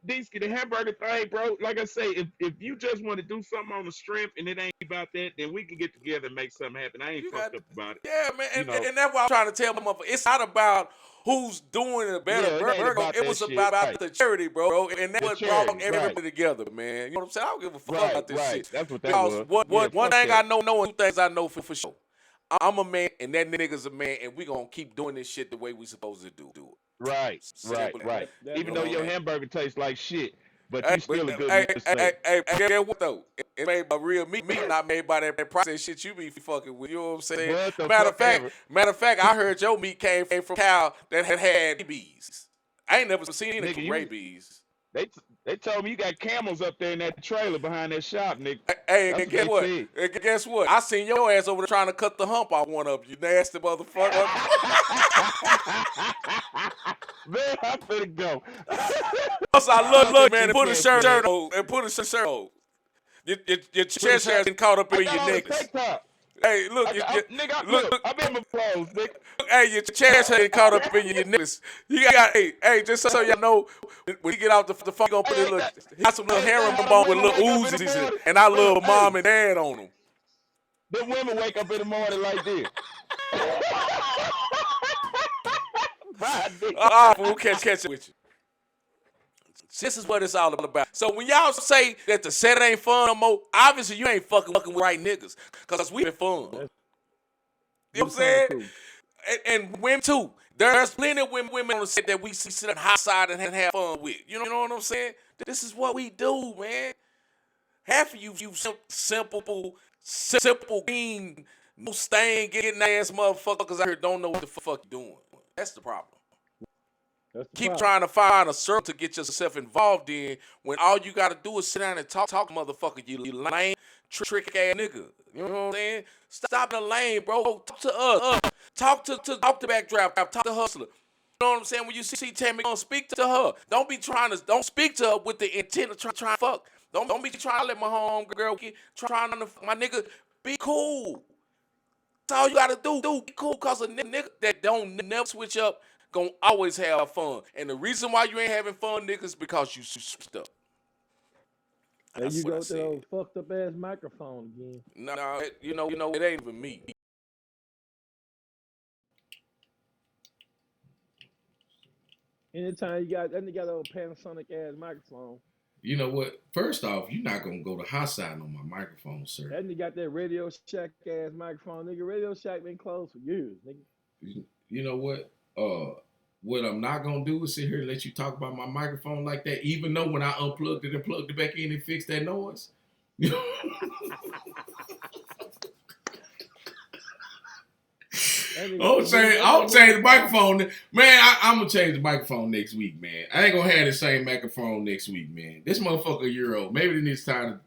Disky the hamburger thing, bro. Like I say, if you just want to do something on the strength and it ain't about that, then we can get together and make something happen. I ain't You got, fucked up about it, yeah, man, you know. and that's what I'm trying to tell my motherfucker. It's not about who's doing a better Yeah, it ain't burger. about It that was shit. about Right. the charity, bro, and that's The what brought charity. Right. everybody together, man. You know what I'm saying? I don't give a fuck Right. about this Right. shit That's what that because was. Yeah, one fuck thing I that. know, and two things I know for sure. I'm a man, and that nigga's a man, and we gonna keep doing this shit the way we supposed to do it. Right. Right. Simple as Right. that. That's You Even know though right. what your I mean? hamburger tastes like shit, but Hey, you but still a good hey, nigga hey, say. hey, hey, get what though? It made by real meat, not made by that processed shit you be fucking with. You know what I'm saying? What the fuck ever. Matter of fact, I heard your meat came from cow that had rabies. I ain't never seen it Nigga, with you rabies. they they told me you got camels up there in that trailer behind that shop, nigga. Hey, That's and what guess they what? said. Guess what? I seen your ass over there trying to cut the hump off one of you nasty motherfucker. Man, I finna go. Plus, I I love love the you, man, and put a podcast, shirt man. on. And put a shirt on. Your Put a chest shirt. hair's been caught up I in got your all the necklace. tank top. Hey, look, Nigga, look, look, I'm in my clothes, nigga. hey, your chest ain't caught up in your necklace. You got, hey, just so y'all know, when you get out the phone, you gonna put a Hey, little, got some little how herringbone the on with women little wake up in the Uzis morning. and I Look, love mom hey, and dad on them. the women wake up in the morning like this. Bye, nigga. All right, we'll catch it with you. This is what it's all about. So when y'all say that the set ain't fun no more, obviously you ain't fucking with right niggas, cause we been fun. That's, You know we what I'm come saying? through. And women too. There's plenty of women on the set that we sit on the hot side and have fun with. You know what I'm saying? This is what we do, man. Half of you simple, green, no stain, getting ass motherfuckers out here don't know what the fuck you doing. That's the problem. That's the Keep problem. trying to find a circle to get yourself involved in when all you gotta do is sit down and talk motherfucker, you lame, trick ass nigga. You know what I'm saying? Stop the lane, bro. Talk to us. Talk to Backdraft. Talk to Hustler. You know what I'm saying? When you see Tammy, don't speak to her. Don't speak to her with the intent of trying to fuck. Don't be trying to let my home girl get trying to my nigga. Be cool. That's all you gotta do. Be cool, cause a nigga that don't never switch up gonna always have fun. And the reason why you ain't having fun, niggas, is because you switched up. There That's you what go I with that said. old fucked up ass microphone again. No, it ain't even me. Anytime you got that nigga got an old Panasonic ass microphone. You know what? First off, you're not gonna go to hot side on my microphone, sir. That nigga got that Radio Shack ass microphone. Nigga, Radio Shack been closed for years, nigga. You know what? What I'm not gonna do is sit here and let you talk about my microphone like that, even though when I unplugged it and plugged it back in and fixed that noise. That nigga, I'll change. that I'll nigga change the moving fast. microphone, man. I'm gonna change the microphone next week, man. I ain't gonna have the same microphone next week, man. This motherfucker a year old. Maybe it needs time.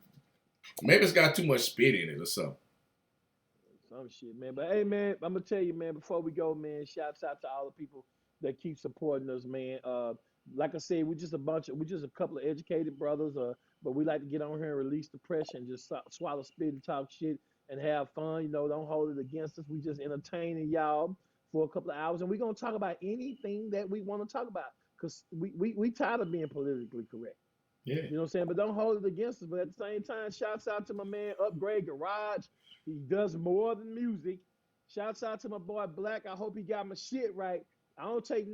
Maybe it's got too much spit in it or something. Some shit, man. But hey, man, I'm gonna tell you, man. Before we go, man, shouts out to all the people that keep supporting us, man. Like I said, we just a couple of educated brothers. But we like to get on here and release the pressure and just swallow spit and talk shit and have fun. You know, don't hold it against us. We just entertaining y'all for a couple of hours, and we're gonna talk about anything that we want to talk about because we tired of being politically correct. Yeah. You know what I'm saying? But don't hold it against us. But at the same time, shouts out to my man Upgrade Garage. He does more than music. Shouts out to my boy Black. I hope he got my shit right. I don't take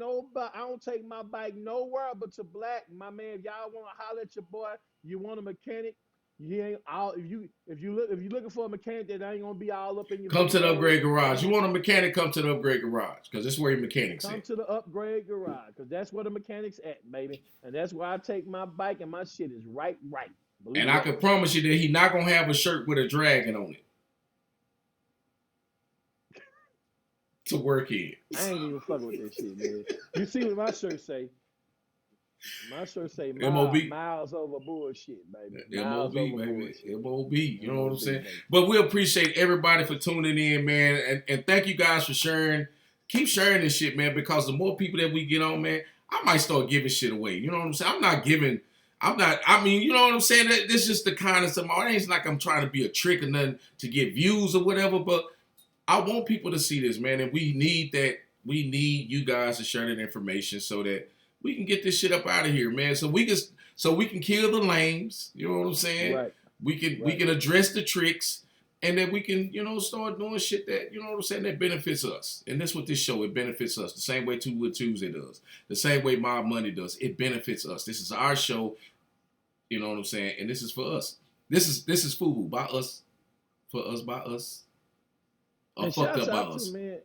my bike nowhere but to Black. My man, if y'all want to holler at your boy, you want a mechanic. You ain't all if you looking for a mechanic that ain't gonna be all up in your Come to the videos. upgrade garage. You want a mechanic? Come to the upgrade garage because that's where your mechanics Come at. to the upgrade garage, cause that's where the mechanics at, baby. And that's where I take my bike, and my shit is right. And Believe I that. can promise you that he not gonna have a shirt with a dragon on it to work in. I ain't even fucking with that shit, man. You see what my shirt say? My shirt say MOB. miles over bullshit, baby. MOB, Miles over baby. bullshit. MOB. You know what I'm MOB, saying? baby. But we appreciate everybody for tuning in, man. And thank you guys for sharing. Keep sharing this shit, man, because the more people that we get on, man, I might start giving shit away. You know what I'm saying? I mean, you know what I'm saying? This is just the kindness of my, it ain't like I'm trying to be a trick or nothing to get views or whatever, but I want people to see this, man, and we need that. We need you guys to share that information so that we can get this shit up out of here, man. So we can kill the lames. You know what I'm saying? Right. We can address the tricks, and then we can start doing shit that that benefits us. And that's what this show, it benefits us the same way Two Wood Tuesday does, the same way Mob Money does. It benefits us. This is our show. You know what I'm saying? And this is for us. This is FUBU by us, for us by us. And Fucked shouts up by out us. to, man.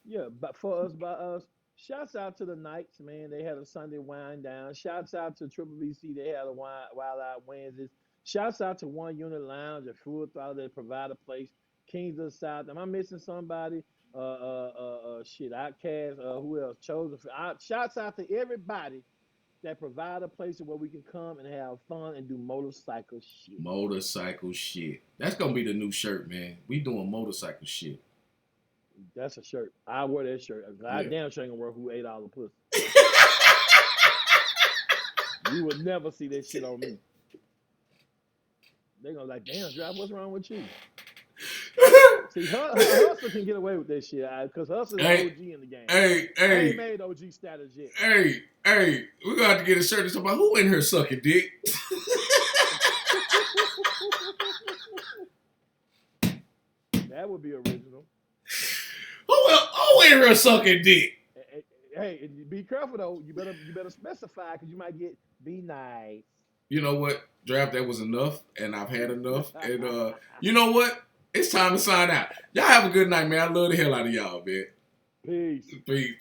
Yeah, but for us by us. Shouts out to the Knights, man. They had a Sunday wind down. Shouts out to Triple BC. They had a Wild Out Wednesdays. Shouts out to One Unit Lounge at Full Throttle that provide a place. Kings of the South. Am I missing somebody? Shit, Outcast. Who else? Chosen. Shouts out to everybody that provide a place where we can come and have fun and do motorcycle shit. Motorcycle shit. That's gonna be the new shirt, man. We doing motorcycle shit. That's a shirt. I wear that shirt. I Yeah. damn sure ain't gonna work with $8 pussy. You would never see that shit on me. They gonna like, damn, Drive, what's wrong with you? See, Hustle can get away with that shit, because Hustle is Hey, OG in the game. Hey, I ain't hey, made OG status yet. hey, we're gonna have to get a shirt that's about who in here sucking dick. That would be original. Who in here sucking dick? Hey, be careful though. You better specify, because you might get be nice. You know what? Draft, that was enough, and I've had enough. And you know what? It's time to sign out. Y'all have a good night, man. I love the hell out of y'all, man. Peace. Peace.